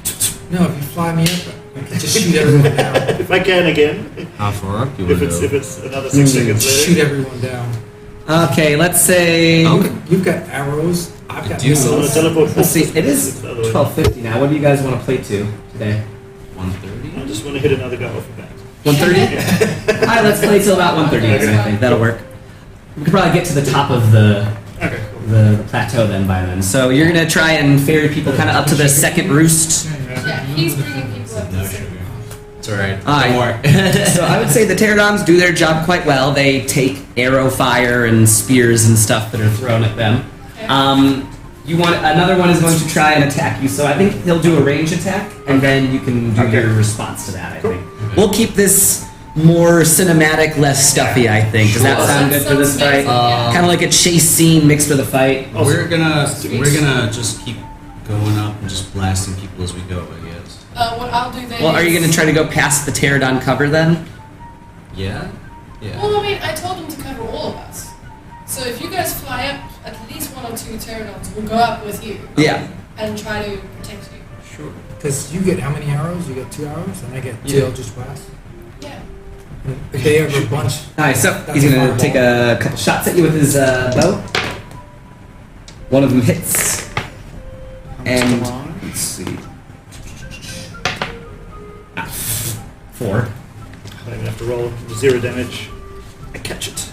No, if you fly me up, I could just shoot everyone down. If I can again. How far up you If want it's to if go? it's another 6 seconds Shoot later. everyone down. Okay, let's say. Okay. You've got arrows. I've got do. I'm gonna missiles. teleport. Let's see. It is the other way. 12:50 now. What do you guys want to play to today? 130. I just want to hit another guy off the bat. 1:30. All right, let's play till about 1:30. Then, I think that'll work. We could probably get to the top of the Okay, cool. the plateau then by then. So you're gonna try and ferry people kind of up to the second roost. Yeah, he's bringing people up to No the sugar. city. It's alright. Alright. Don't worry. So I would say the pterodons do their job quite well. They take arrow fire and spears and stuff that are thrown at them. Okay. You want another one is going to try and attack you. So I think he'll do a range attack, and then you can do Okay. your response to that. I think we'll keep this more cinematic, less stuffy. I think. Does that Sure. sound good for this Sounds fight? amazing, yeah. Kind of like a chase scene mixed with a fight. We're gonna just keep going up and just blasting people as we go, I guess. What I'll do then Well, are you is- going to try to go past the pterodon cover then? Yeah. Yeah. Well, I mean, I told him to cover all of us. So if you guys fly up, at least one or two pterodons will go up with you Yeah. and try to protect you. Sure. Because you get how many arrows? You get 2 arrows, and I get 2 Eldritch Blasts. Yeah. If they have a bunch. Alright, so That's he's a gonna fireball. take a couple shots at you with his bow. One of them hits. And let's see. 4. I don't even have to roll 0 damage. I catch it.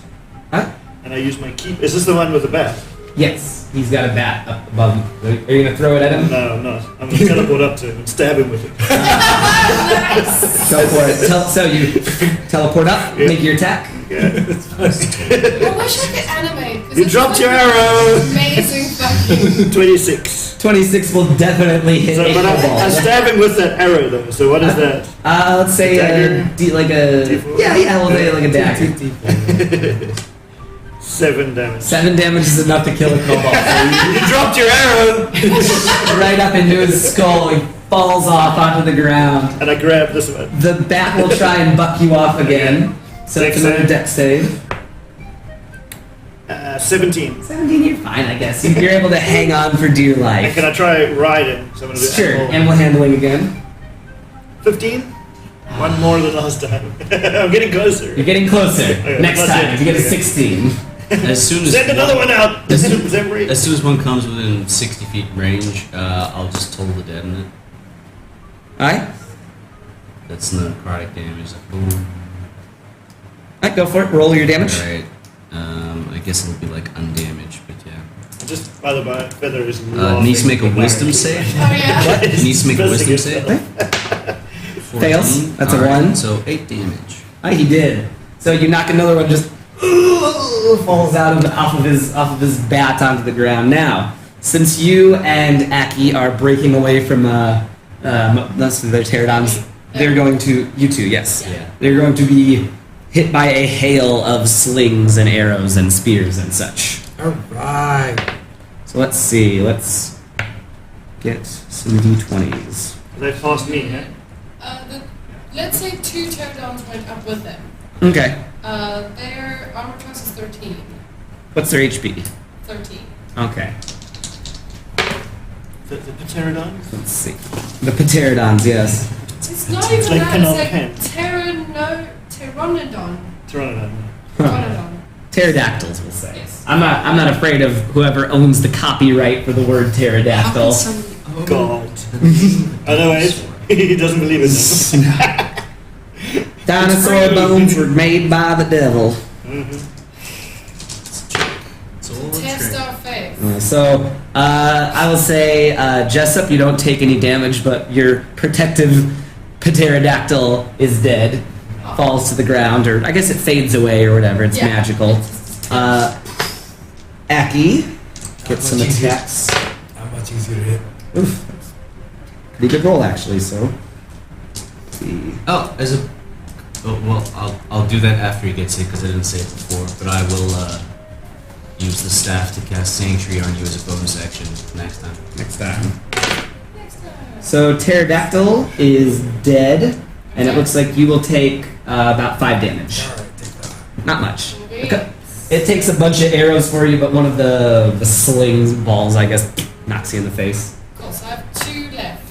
Huh? And I use my keep. Is this the one with the bat? Yes, he's got a bat up above him. Are you gonna throw it at him? No, I'm not. I'm going to teleport up to him and stab him with it. Nice. Go for it. So you teleport up, Yeah. make your attack. Yeah. I wish I could animate. 'cause You it's dropped like your arrow! Amazing fucking. 26. 26 will definitely hit So, a but I kobold. stab him with that arrow though. So what is that? Let's say Dagger? like a D4? yeah, we'll say like a dagger. 7 damage. 7 damage is enough to kill a kobold. You dropped your arrow! Right up into his skull, he falls off onto the ground. And I grab this one. The bat will try and buck you off again. So Dex it's another save. dex save. 17. 17, you're fine, I guess. You're able to hang on for dear And life. can I try riding? So I'm gonna do Sure, animal. animal handling again. 15? One more than last time. I'm getting closer. You're getting closer. Okay, Next let's time, do it. if you get a Okay. 16. As soon as Send another one out! As soon, Zemri. as soon as one comes within 60 feet range, I'll just toll the dead in it. Alright? That's necrotic damage. Like, boom. Alright, go for it. Roll your damage. Alright. I guess it'll be like undamaged, but yeah. Just by the by, Feather is Needs to make a laughing wisdom with save. Oh yeah. What? Needs to make a Pressing wisdom save. himself. 14. Fails. That's a Alright, 1. So 8 damage. Alright, he did. So you knock another one, just falls out off of his bat onto the ground. Now, since you and Aki are breaking away from that's their pterodons, they're going to you two, yes. Yeah. They're going to be hit by a hail of slings and arrows and spears and such. Alright. So let's see. Let's get some d20s. They passed me, huh? Let's say 2 pterodons went up with them. Okay. Their armor class is 13. What's their HP? 13. Okay. The pterodons? Let's see. The pterodons, yes. It's not even like that. Phnom It's Penh. like Pteranodon. Pterodon. Pteranodon. Pterodactyls, we'll say. Yes. I'm not afraid of whoever owns the copyright for the word pterodactyl. God. Otherwise, he doesn't believe in them. Dinosaur bones were made by the devil. It's all a Test trick. our faith. I will say, Jessup, you don't take any damage, but your protective pterodactyl is dead. Falls to the ground, or I guess it fades away or whatever. It's Yeah. magical. Aki gets some Much easier. attacks. Not much easier to hit. Oof. Pretty good roll, actually, so. Let's see. Oh, well, I'll do that after he gets hit because I didn't say it before. But I will use the staff to cast Sanctuary on you as a bonus action next time. Next time. Next time. So pterodactyl is dead, and it looks like you will take about 5 damage. Alright, take that. Not much. Okay. It takes a bunch of arrows for you, but one of the slings balls, I guess, knocks you in the face. Cool, so I have 2 left.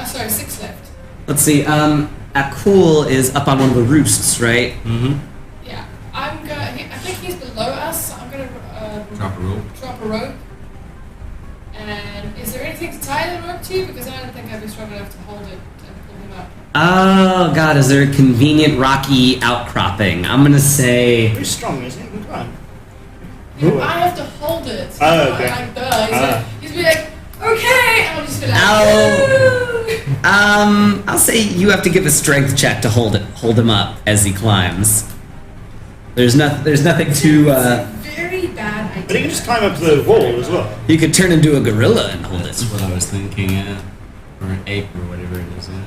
Sorry, 6 left. Let's see. Akul is up on one of the roosts, right? Mm-hmm. Yeah. I think he's below us, so I'm gonna Drop a rope. drop a rope. And is there anything to tie the rope to? Because I don't think I'd be strong enough to hold it and pull him up. Oh god, is there a convenient rocky outcropping? I'm gonna say. Very strong, isn't he? Come on. Yeah, I have to hold it. Oh, okay. Like, he's be like, okay, and I'll just be like, I'll say you have to give a strength check to hold him up as he climbs. There's nothing to. It's a very bad idea. But he can just climb up the wall as well. You could turn into a gorilla and hold That's it. what I was thinking, yeah. Or an ape or whatever it is, yeah.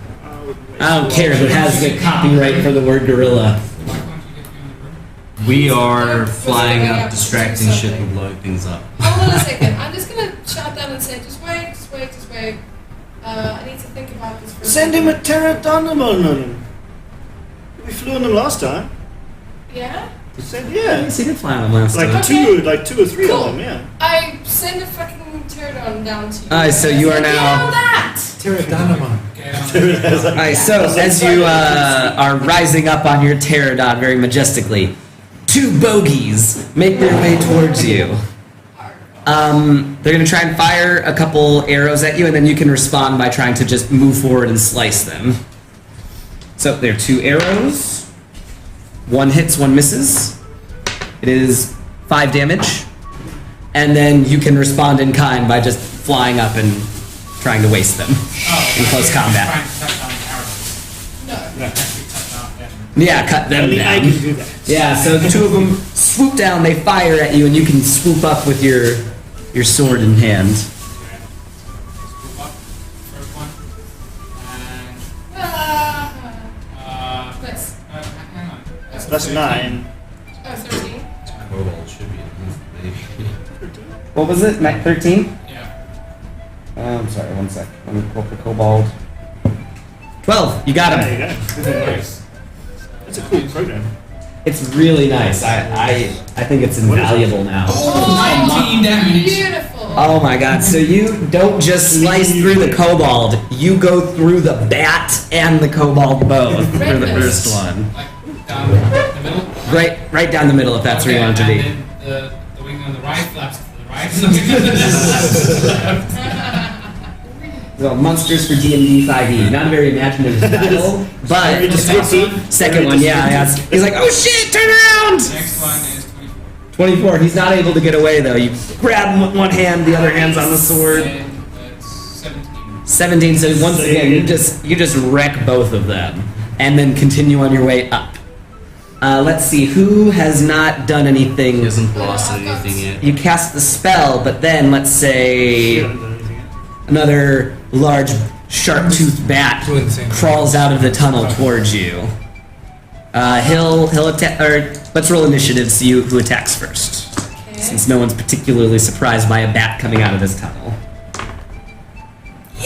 I don't care if it has the copyright for the word gorilla. Why can't you get me on the road? We are Was flying going up, up to do distracting shit something. and blowing things up. Hold on a second. I'm just gonna shout down and say, just wait. I need to think about this for Send him a pterodon. We flew on them last time. Yeah? He said, Yeah, yeah. he did fly on him last Like time. Okay. two or three Cool. of them, yeah. I send a fucking pterodon down to you. Alright, so you are Say, now- "Get on that!" Pterodonimon. Get on All right, so as you are rising up on your pterodon very majestically, 2 bogies make their way towards you. They're going to try and fire a couple arrows at you, and then you can respond by trying to just move forward and slice them. So there are 2 arrows. 1 hits, 1 misses. It is 5 damage. And then you can respond in kind by just flying up and trying to waste them in close combat. Trying to cut down the arrows. No. Actually cut down them. Yeah, cut them Only I down. can do that. Yeah, so the 2 of them swoop down, they fire at you, and you can swoop up with your sword in hand. Scoop up. First one. And Nice. hang on. That's 9. Oh, 13. Kobold should be enough, maybe. What was it? 13? Yeah. I'm sorry, 1 sec. Let me pull up the Kobold. 12, you got There him. you go. Nice. That's a cool program. It's really nice. I think it's invaluable now. 19 damage. Beautiful. Oh my god, so you don't just slice through the Kobold, you go through the bat and the Kobold both for the Goodness. first one. Like down the middle. Right down the middle if that's where you want it to be. And then the wing on the right flaps to the right. And the wing on the left. So monsters for D&D 5e. Not a very imaginative title, but Very descriptive. second one, yeah. He's like, oh shit, turn around! Next one is 24. 24. He's not able to get away though. You grab him with one hand, the other hand's on the sword. And that's 17. 17. So once again, you just wreck both of them, and then continue on your way up. Let's see who has not done He anything. hasn't lost anything yet. You cast the spell, but then let's You say haven't done anything yet. another large sharp-toothed bat Doing the same thing. crawls out of the tunnel towards you. He'll attack. Or let's roll initiative. See who attacks first, Okay. since no one's particularly surprised by a bat coming out of this tunnel.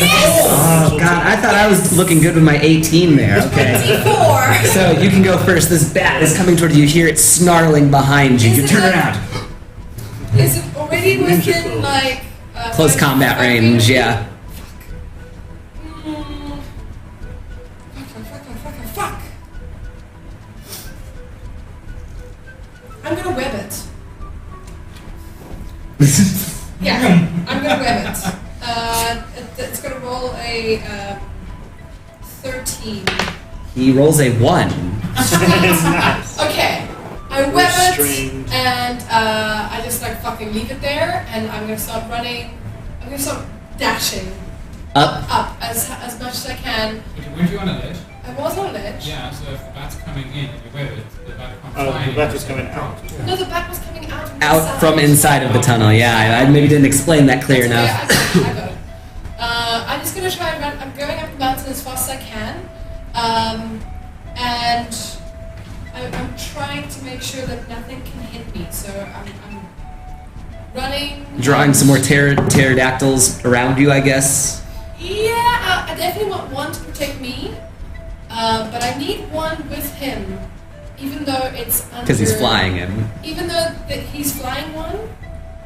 Oh god, I thought I was looking good with my 18 there. Okay. 24. So you can go first. This bat is coming toward you. You hear it snarling behind you. Is You it turn like- around. Is it already within, like... Close combat range, yeah. Fuck. I'm gonna web it. Yeah, I'm gonna web it. It's gonna roll a 13. He rolls a 1. It's nice. Okay, I web it Restrained. and I just like fucking leave it there, and I'm gonna start running. I'm gonna start dashing Up. as much as I can. Weren't you on a ledge? I was on an edge. Yeah, so if the bat's coming in and you web it, the bat comes Oh, flying. the bat was coming out. No, the bat was coming out from Out from inside of the tunnel. Yeah, I maybe didn't explain that clear That's enough. okay, I got it. I'm just gonna try and run. I'm going up the mountain as fast as I can, and I'm trying to make sure that nothing can hit me. So I'm running. Drawing some more pterodactyls around you, I guess. Yeah, I definitely want one to protect me, but I need one with him, even though it's under. Because he's flying him. Even though that he's flying one,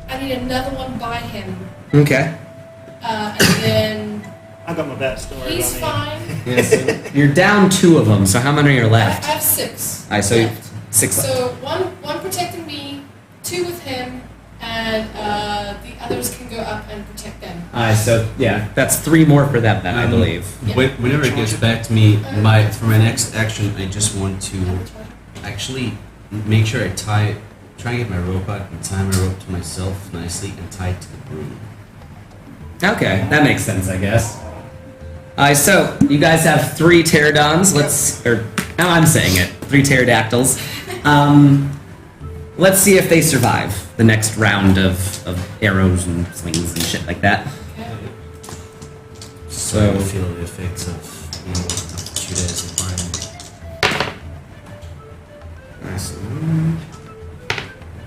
I need another one by him, Okay. and then I got my bat story. he's on fine. Yeah, so you're down 2 of them, so how many are I left? have 6. Alright, so left. 6 left. So one protecting me, 2 with him, and the others can go up and protect them. Alright, so yeah, that's 3 more for them then, I believe. Yeah. Whenever it gets back to me, for my next action, I just want to actually make sure I try and get my rope out and tie my rope to myself nicely and tie it to the broom. Okay, that makes sense, I guess. Alright, so you guys have 3 pterodons. Now I'm saying it. 3 pterodactyls. Let's see if they survive the next round of arrows and slings and shit like that. Okay. So I So feel the effects of shoot as a fire.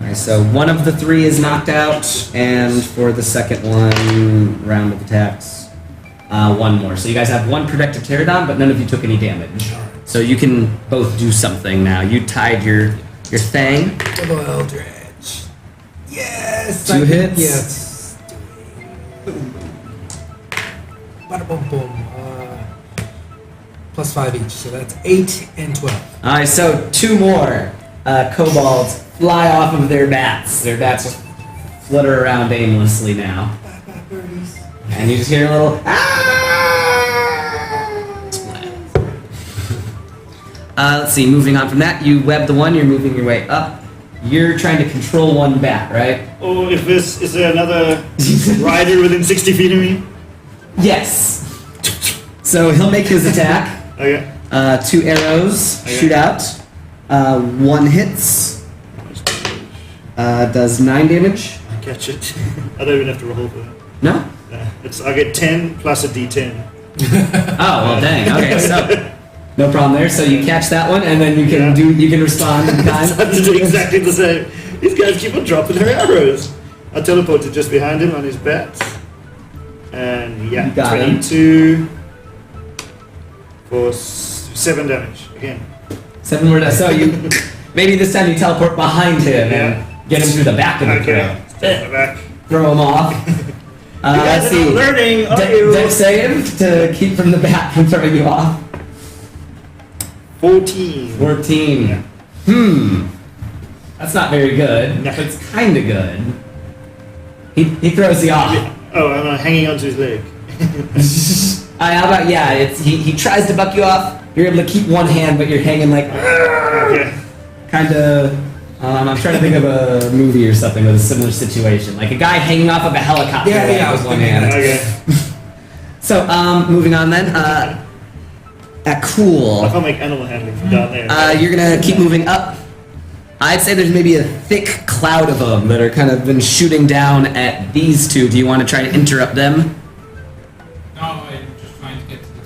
Alright, so one of the 3 is knocked out, and for the second round of attacks, 1 more. So you guys have 1 protected pterodon, but none of you took any damage. So you can both do something now. You tied your thing. Double Eldritch. Yes! 2 hits? Yes. bada boom boom. Plus 5 each, so that's 8 and 12. Alright, so 2 more kobolds fly off of their bats. Their bats just flutter around aimlessly now. Bye bye birdies. And you just hear a little let's see, moving on from that, you web the one, you're moving your way up. You're trying to control one bat, right? Or if this is there another rider within 60 feet of me? Yes. So he'll make his attack. Okay. 2 arrows Okay. shoot out. 1 hits. Does 9 damage. I catch it. I don't even have to roll for that. No? I get 10 plus a d10. Oh well, dang. Okay, so no problem there. So you catch that one, and then you can respond in I time. have to do exactly the same. These guys keep on dropping their arrows. I teleported just behind him on his bat. And yeah, You got him. 22 for 7 damage again. 7 more. So you maybe this time you teleport behind him and get him through the back of the Okay, step my back. throw him off. You guys Let's are see. not learning, are you? Dex save to keep from the back from throwing you off. 14. 14. Yeah. That's not very good, No. but it's kind of good. He throws you off. Oh, I'm hanging onto his leg. How about he tries to buck you off. You're able to keep one hand, but you're hanging like Okay. kind of. I'm trying to think of a movie or something with a similar situation, like a guy hanging off of a helicopter Yeah, I was with one thinking hand. Okay. So, moving on then. Cool. I can't make animal handling from down there. You're gonna keep moving up. I'd say there's maybe a thick cloud of them that are kind of been shooting down at these two. Do you want to try to interrupt them? No, I'm just trying to get to the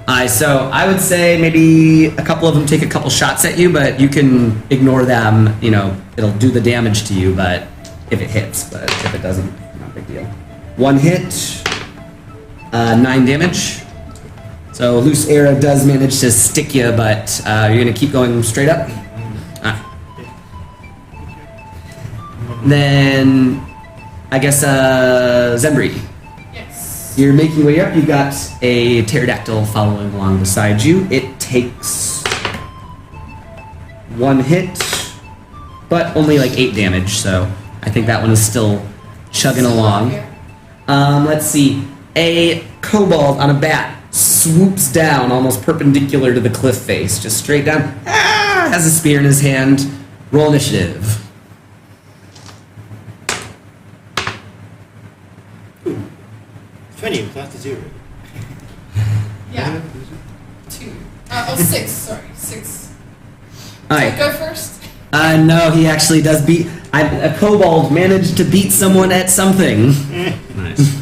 top. So I would say maybe a couple of them take a couple shots at you, but you can ignore them. You know, it'll do the damage to you, but if it hits, but if it doesn't, not a big deal. 1 hit, 9 damage. So loose arrow does manage to stick you, but you're gonna keep going straight up. Then I guess Zembri. Yes. You're making your way up. You've got a pterodactyl following along beside you. It takes 1 hit, but only like 8 damage, so I think that one is still chugging along. Let's see. A kobold on a bat swoops down almost perpendicular to the cliff face, just straight down. Has a spear in his hand. Roll initiative. 20 plus the 0. Yeah. 2. 6. Sorry, 6. All right. Go first. No, he actually does beat. A kobold managed to beat someone at something. Nice.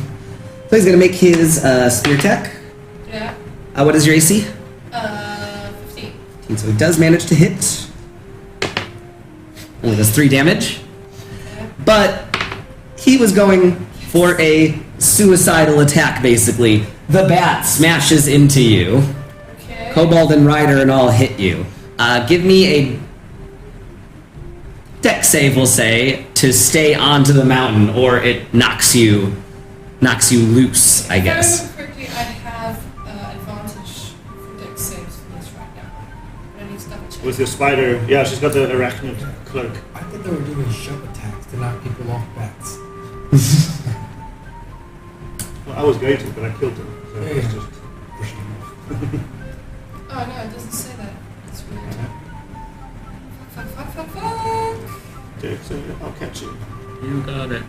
So he's gonna make his spear attack. Yeah. What is your AC? 15. 15. So he does manage to hit. Only does 3 damage. Okay. But he was going for a suicidal attack, basically. The bat smashes into you. Okay. Kobold and Rider and all hit you. Give me a dex save, we'll say, to stay onto the mountain, or it knocks you loose, I guess. If I remember correctly, I have advantage for dex saves for this right now. But I need to double check. With your spider. Yeah, she's got the arachnid cloak. I thought they were doing shove attacks to knock people off bats. Well, I was going to, but I killed him. So Yeah, I was yeah. just pushing him off. Oh no, it doesn't say that. It's weird. Fuck. Okay, so I'll catch you. You got it.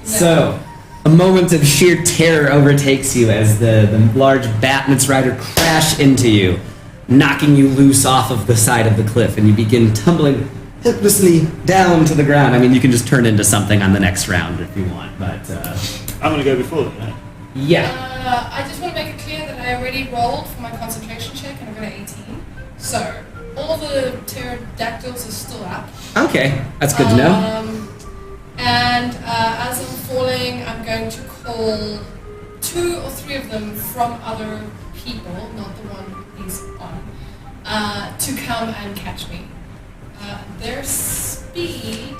So, a moment of sheer terror overtakes you as the large bat and its rider crash into you, knocking you loose off of the side of the cliff, and you begin tumbling helplessly down to the ground. I mean, you can just turn into something on the next round if you want, but I'm going to go before that, right? yeah. I just want to make it clear that I already rolled for my concentration check and I got an 18. So, all the pterodactyls are still up. Okay, that's good to know. And as I'm falling, I'm going to call 2 or 3 of them from other people, not the one he's on, to come and catch me. Their speed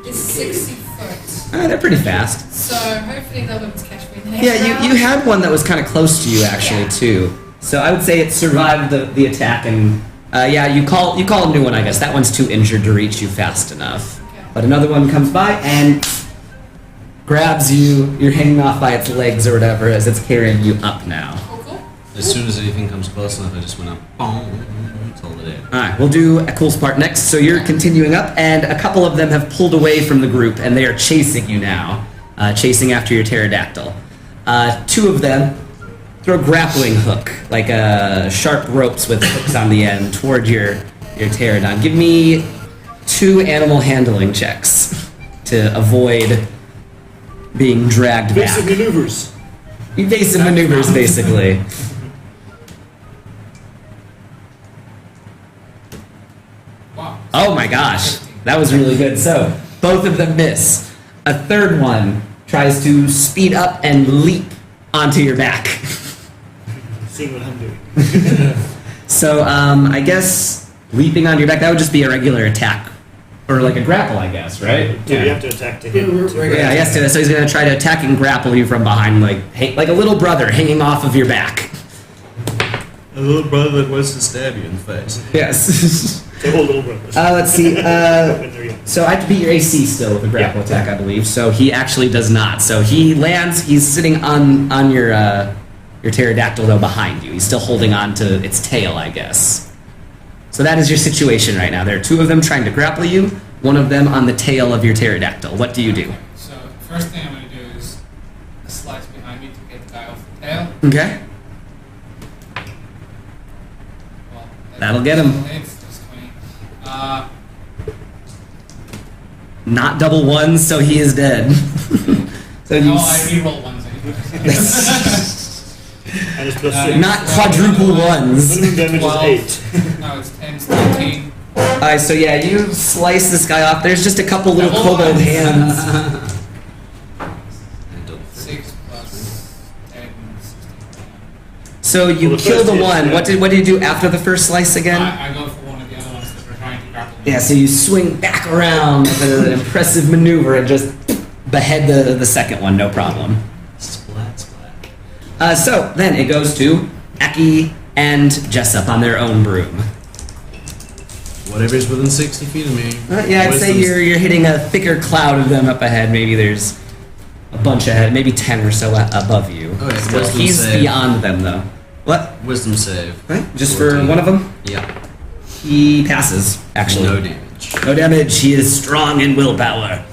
is 60 foot. They're pretty fast. So hopefully they'll be able to catch me in the next Yeah, round. you had one that was kind of close to you actually Yeah. too. So I would say it survived the attack, and you call a new one. I guess that one's too injured to reach you fast enough. Okay. But another one comes by and grabs you. You're hanging off by its legs or whatever as it's carrying you up now. Cool. As soon as anything comes close enough, I just went up. Boom. That's all it is. All right, we'll do a cool part next. So you're continuing up, and a couple of them have pulled away from the group, and they are chasing you now, chasing after your pterodactyl. Two of them throw a grappling hook, like sharp ropes with hooks on the end, toward your pterodon. Give me 2 animal handling checks to avoid being dragged Basic back. maneuvers. Evasive maneuvers, basically. Wow. Oh my gosh, that was really good. So, both of them miss. A third one tries to speed up and leap onto your back. Seeing what I'm doing. So, I guess leaping on your back, that would just be a regular attack. Or like a grapple, I guess, right? Do you have to attack to hit? Yeah, yes, so he's going to try to attack and grapple you from behind, like a little brother hanging off of your back. A little brother that wants to stab you in the face. Yes. The whole little brothers. Let's see. When they're young. So I have to beat your AC still with a grapple attack, I believe. So he actually does not. So he lands. He's sitting on your pterodactyl though behind you. He's still holding on to its tail, I guess. So that is your situation right now. There are 2 of them trying to grapple you. One of them on the tail of your pterodactyl. What do you do? So first thing I'm going to do is a slice behind me to get the guy off the tail. Okay. Well, That'll get him. It's just 20. Not double ones, so he is dead. So you No, I re-roll ones anyway. And it's plus 6. not quadruple ones. Minimum damage 12. is 8. No, it's 10, it's 13. Alright, so yeah, you slice this guy off. There's just a couple little Double kobold ones. hands. I don't 6 plus 10, 16. So you Well, the kill first the is, one. yeah. What did you do after the first slice again? I go for one of the other ones that were trying to grapple me. Yeah, so you swing back around with an impressive maneuver and just behead the second one, no problem. Splat, splat. So then it goes to Aki and Jessup on their own broom. Whatever's within 60 feet of me. Yeah, I'd say Wisdom's- you're hitting a thicker cloud of them up ahead. Maybe there's a bunch ahead, maybe 10 or so above you. Okay, Still, wisdom he's save. beyond them though. What? Wisdom save. Right? Just for 14. one of them? Yeah. He passes, actually. No damage. No damage. He is strong in willpower.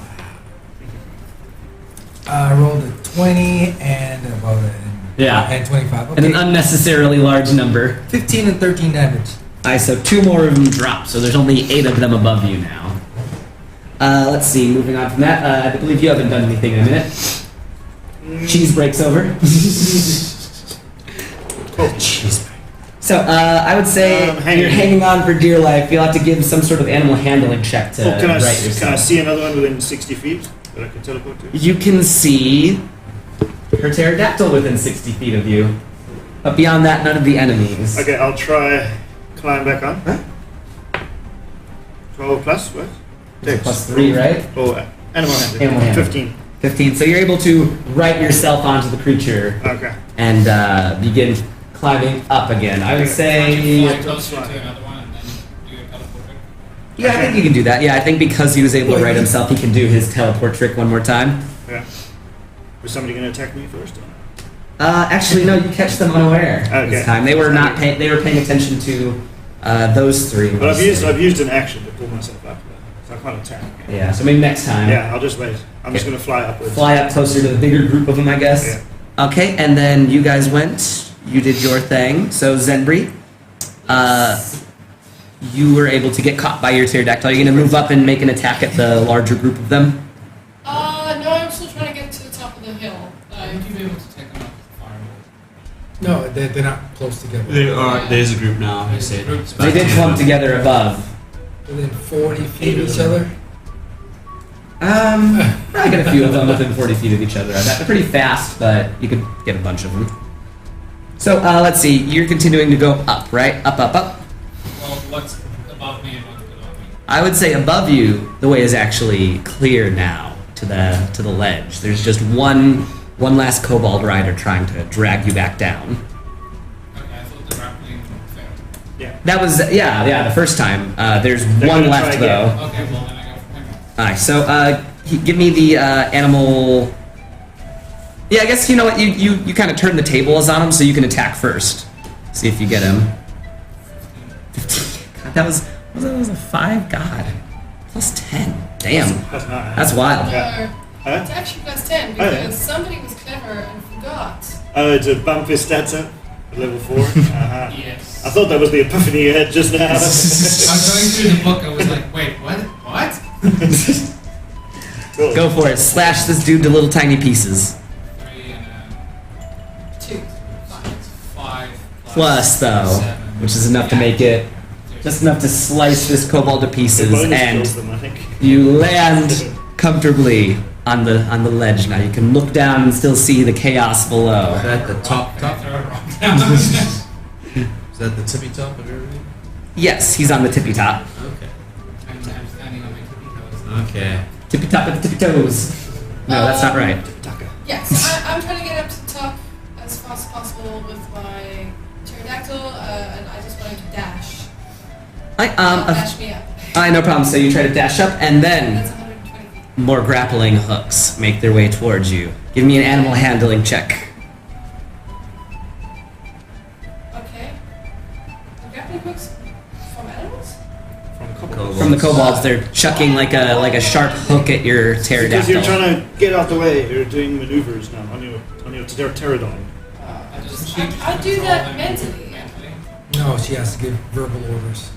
I rolled a 20 and about it. Yeah. And 25. And Okay. an unnecessarily large number. 15 and 13 damage. Alright, so 2 more of them drop, so there's only 8 of them above you now. Let's see, moving on from that, I believe you haven't done anything in a minute. Cheese breaks over. Cheese. So, I would say hanging. you're hanging on for dear life. You'll have to give some sort of animal handling check to Oh, can I right can I yourself. see another one within 60 feet that I can teleport to? You can see her pterodactyl within 60 feet of you. But beyond that, none of the enemies. Okay, I'll try climb back on. Huh? 12 plus what? Plus 3, right? Oh, animal handling. Animal handling. 15. 15. So you're able to right yourself onto the creature Okay. and begin climbing up again. I would Fly say. closer to another one and then do a teleport trick. Yeah, I think you can do that. Yeah, I think because he was able to right himself, he can do his teleport trick one more time. Yeah. Was somebody going to attack me first? Or? Actually, no, you catch them unaware Okay. this time. They were not paying. They were paying attention to those 3. But I've mostly. used an action to pull myself up, so I can't attack. Yeah, so maybe next time. Yeah, I'll just wait. I'm just Okay. going to fly upwards. Fly up closer to the bigger group of them, I guess. Okay, and then you guys went. You did your thing. So Zenbri, you were able to get caught by your pterodactyl. Are you going to move up and make an attack at the larger group of them? No, I'm still trying to get to the top of the hill. Would you be able to take them out with the fireball? No, they're not close together. There's a group now. I see it. It's They about did 10 clump of them. together above. Within 40 feet of each other. Probably get a few of them within 40 feet of each other. They're pretty fast, but you could get a bunch of them. So let's see. You're continuing to go up, right? Up, up, up. Well, what's above me and what's below me? I would say above you, the way is actually clear now to the ledge. There's just one last kobold rider trying to drag you back down. Okay, I thought the grappling failed. Yeah. That was the first time. There's They're one gonna left try again. though. Okay, well then I go for him. Alright, so give me the animal. Yeah, I guess you know what you kind of turn the tables on him so you can attack first. See if you get him. 15. God, that was a 5. God, plus 10. Damn, That's not. that's wild. No, Yeah. Huh? it's actually plus 10 Oh, yeah. because somebody was clever and forgot. Oh, to bump his stats up at level 4. Uh-huh. Yes. I thought that was the epiphany you had just now. I was going through the book, I was like, wait, what? What? Cool. Go for it. Slash this dude to little tiny pieces. 3 and 2. 5 Plus though, 7. which is enough to make it just enough to slice this kobold to The pieces, bonus and kills them, I think. you land comfortably on the ledge. Now you can look down and still see the chaos below. Is that the top? Throw it wrong down. Is that the tippy top of everything? Yes, he's on the tippy top. Okay. I'm standing on my tippy toes. Okay. Tippy top of the tippy toes. No, that's not right. Yeah, so I'm trying to get up to the top as fast as possible with my pterodactyl, and I just wanted to dash. Dash me up. No problem. So you try to dash up, and then That's 120 feet. more grappling hooks make their way towards you. Give me an animal handling check. Okay. The grappling hooks from animals? From Kobold. Kobold. From the kobolds, they're chucking like a sharp hook at your Because pterodactyl. you're trying to get out the way. You're doing maneuvers now on your pterodon. I just I do that mentally. No, she has to give verbal orders.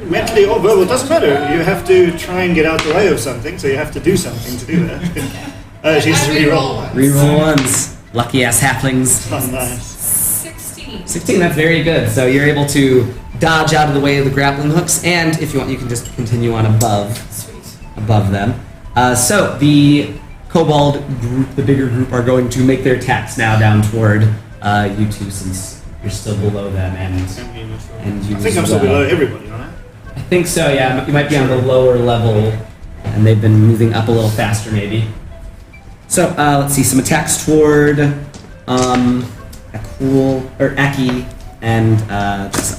Mentally or verbal, it doesn't matter. You have to try and get out the way of something, so you have to do something to do that. She's I reroll. once. Reroll ones. Lucky ass halflings. Oh, nice. 16. 16, that's very good. So you're able to dodge out of the way of the grappling hooks, and if you want, you can just continue on Sweet. above them. So the kobold group, the bigger group, are going to make their attacks now down toward you two, since you're still below them, and you I think I'm as still well. below everybody, aren't I? I think so. Yeah, you might be on the lower level, and they've been moving up a little faster, maybe. So let's see, some attacks toward Aki and Jessa.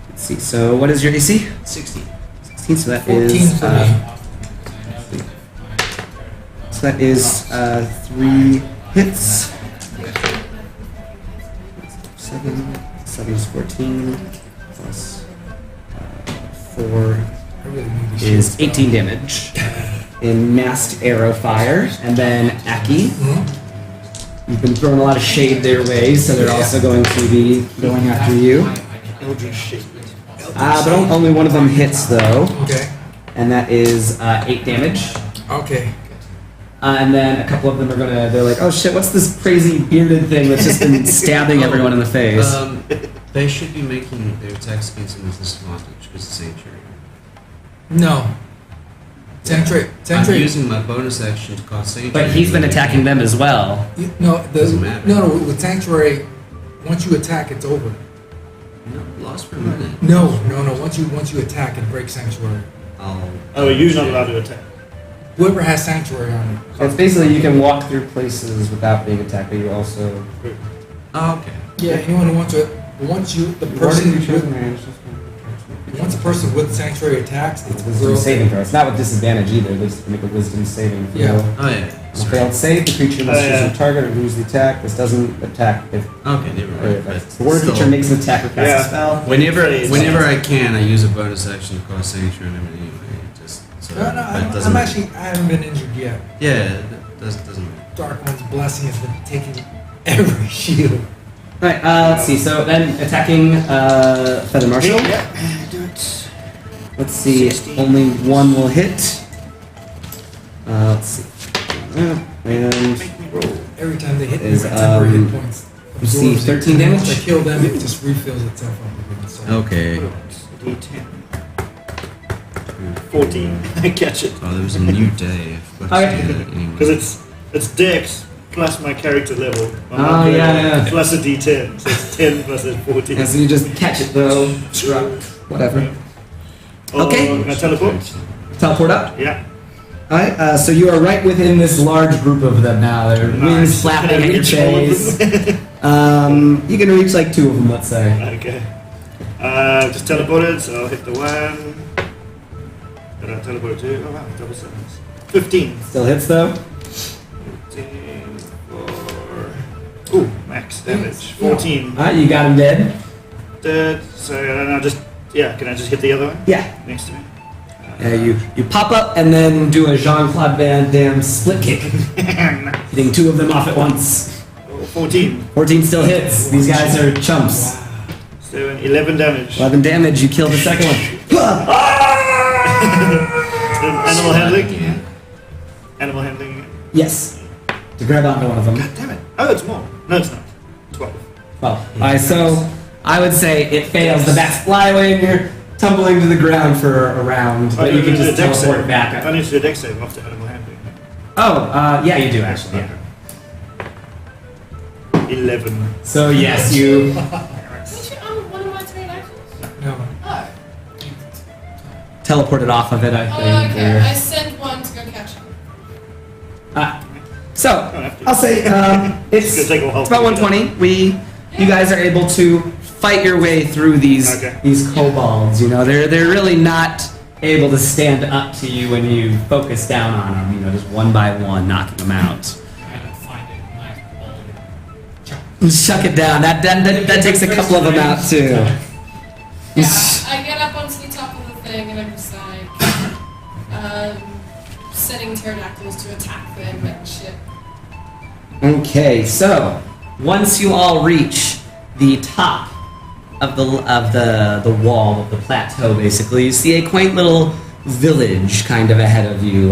Let's see. So what is your AC? 60. 16. So that 14 is for me. so that is 3 hits. 7 is 14 plus 4 I really need to is 18 damage in massed arrow fire. And then Aki, you've been throwing a lot of shade their way, so they're also going to be going after you. Eldritch Shape. But only one of them hits though, Okay. and that is 8 damage. Okay. And then a couple of them they're like, oh shit, what's this crazy bearded thing that's just been stabbing everyone in the face? They should be making their attacks against him with disadvantage because it's sanctuary. No. Sanctuary. I'm Sanctuary. using my bonus action to cast sanctuary. But he's been attacking them as well. No. Doesn't matter. No. With sanctuary, once you attack, it's over. No, lost for a minute. No. Once you attack, it breaks sanctuary. Oh, you're not allowed to attack. Whoever has sanctuary on it. So it's basically you can walk through places without being attacked, but you also... Oh, okay. Yeah. Anyone who wants to. Once the person with sanctuary attacks, it's Wisdom saving throw. It's not with disadvantage either. They just make a wisdom saving throw. Yeah. Oh, yeah. On a Sorry. failed save, the creature must Oh, yeah. choose a target or lose the attack. This doesn't attack if Okay, never mind. if But the word still, creature makes an attack or casts Yeah. a spell. Whenever I can, I use a bonus action to cast sanctuary and everything anyway. Just so No, but it doesn't I'm matter. actually. I haven't been injured yet. Yeah, that doesn't matter. Dark One's blessing has been taking every shield. Alright, let's see. So then attacking Feather Marshal. Yeah, do it. Let's see. 16. Only one will hit. Let's see. And Make me roll. Every time they hit me, Is, my temporary hit um, points. you see absorbs it. 13 And damage? Once I kill them, it just refills itself up again. So. Okay. D10. 14. I catch it. Oh, there was a new day. I forgot Okay. to do that anyway. Because it's Dex plus my character level. Oh, yeah. Plus a D10. So it's 10 plus a 14. Yeah, so you just catch it though. Whatever. Oh, Okay. Can I teleport? Teleport up. Yeah. Alright, so you are right within this large group of them now. Their wings Nice. flapping at your Reach all of face. them. You can reach like 2 of them, let's say. Okay. Just teleported, so I'll hit the 1. And I'll teleport 2. Oh wow, double 7s. 15. Still hits though. 15. 4. Ooh, max damage. 14. Alright, you got him dead. Dead. So then I'll just. Yeah, can I just hit the other one? Yeah. Next to me? You pop up and then do a Jean-Claude Van Damme split kick, hitting 2 of them off at once. Oh, 14. 14 still hits. These guys are chumps. So 11 damage. 11 damage, you kill the second one. Animal handling? Animal handling again. Yes. To grab onto one of them. God damn it. Oh, it's more. No, it's not. 12. Well, alright, so I would say it fails. The bats fly away and you're tumbling to the ground for a round, but you can just teleport back I up. need to do a dex save after animal handling. Oh, yeah, you do actually, yeah. 11. So yes, you... Did you one of my 3 actions? No. Oh. teleported off of it, I think. Oh, okay. or- I sent one to go catch him. So, I'll say it's It's gonna take a while about to get 120. You guys are able to fight your way through these Okay. these kobolds. You know, they're really not able to stand up to you when you focus down on them. You know, just one by one, knocking them out. I don't find it nice bold. Chuck it down. That takes a couple of them out too. Yeah, I get up onto the top of the thing and I'm just like, setting pterodactyls to attack them and shit. Okay, so once you all reach the top of the wall of the plateau, basically, you see a quaint little village kind of ahead of you,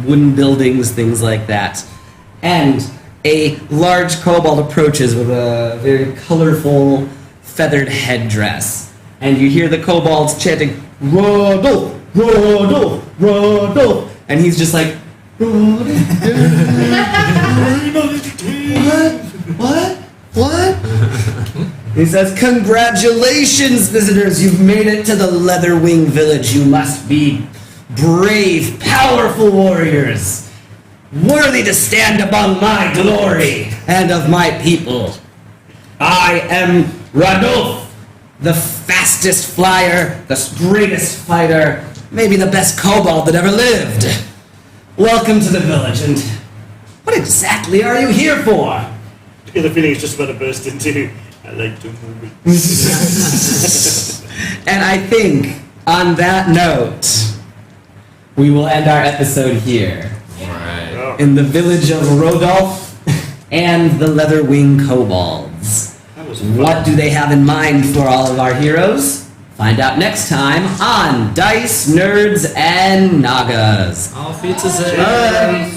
wooden buildings, things like that, and a large kobold approaches with a very colorful feathered headdress, and you hear the kobolds chanting, "Radulf, Radulf, Radulf," and he's just like, What? He says, "Congratulations, visitors! You've made it to the Leatherwing Village. You must be brave, powerful warriors, worthy to stand among my glory and of my people. I am Radulf, the fastest flyer, the greatest fighter, maybe the best kobold that ever lived. Welcome to the village, and what exactly are you here for?" Yeah, the feeling is just about to burst into. I like to move it. And I think, on that note, we will end our episode here. Alright. Oh, In the village of Radulf and the Leatherwing Kobolds. that was fun. What do they have in mind for all of our heroes? Find out next time on Dice, Nerds, and Nagas. Auf Wiedersehen. Bye.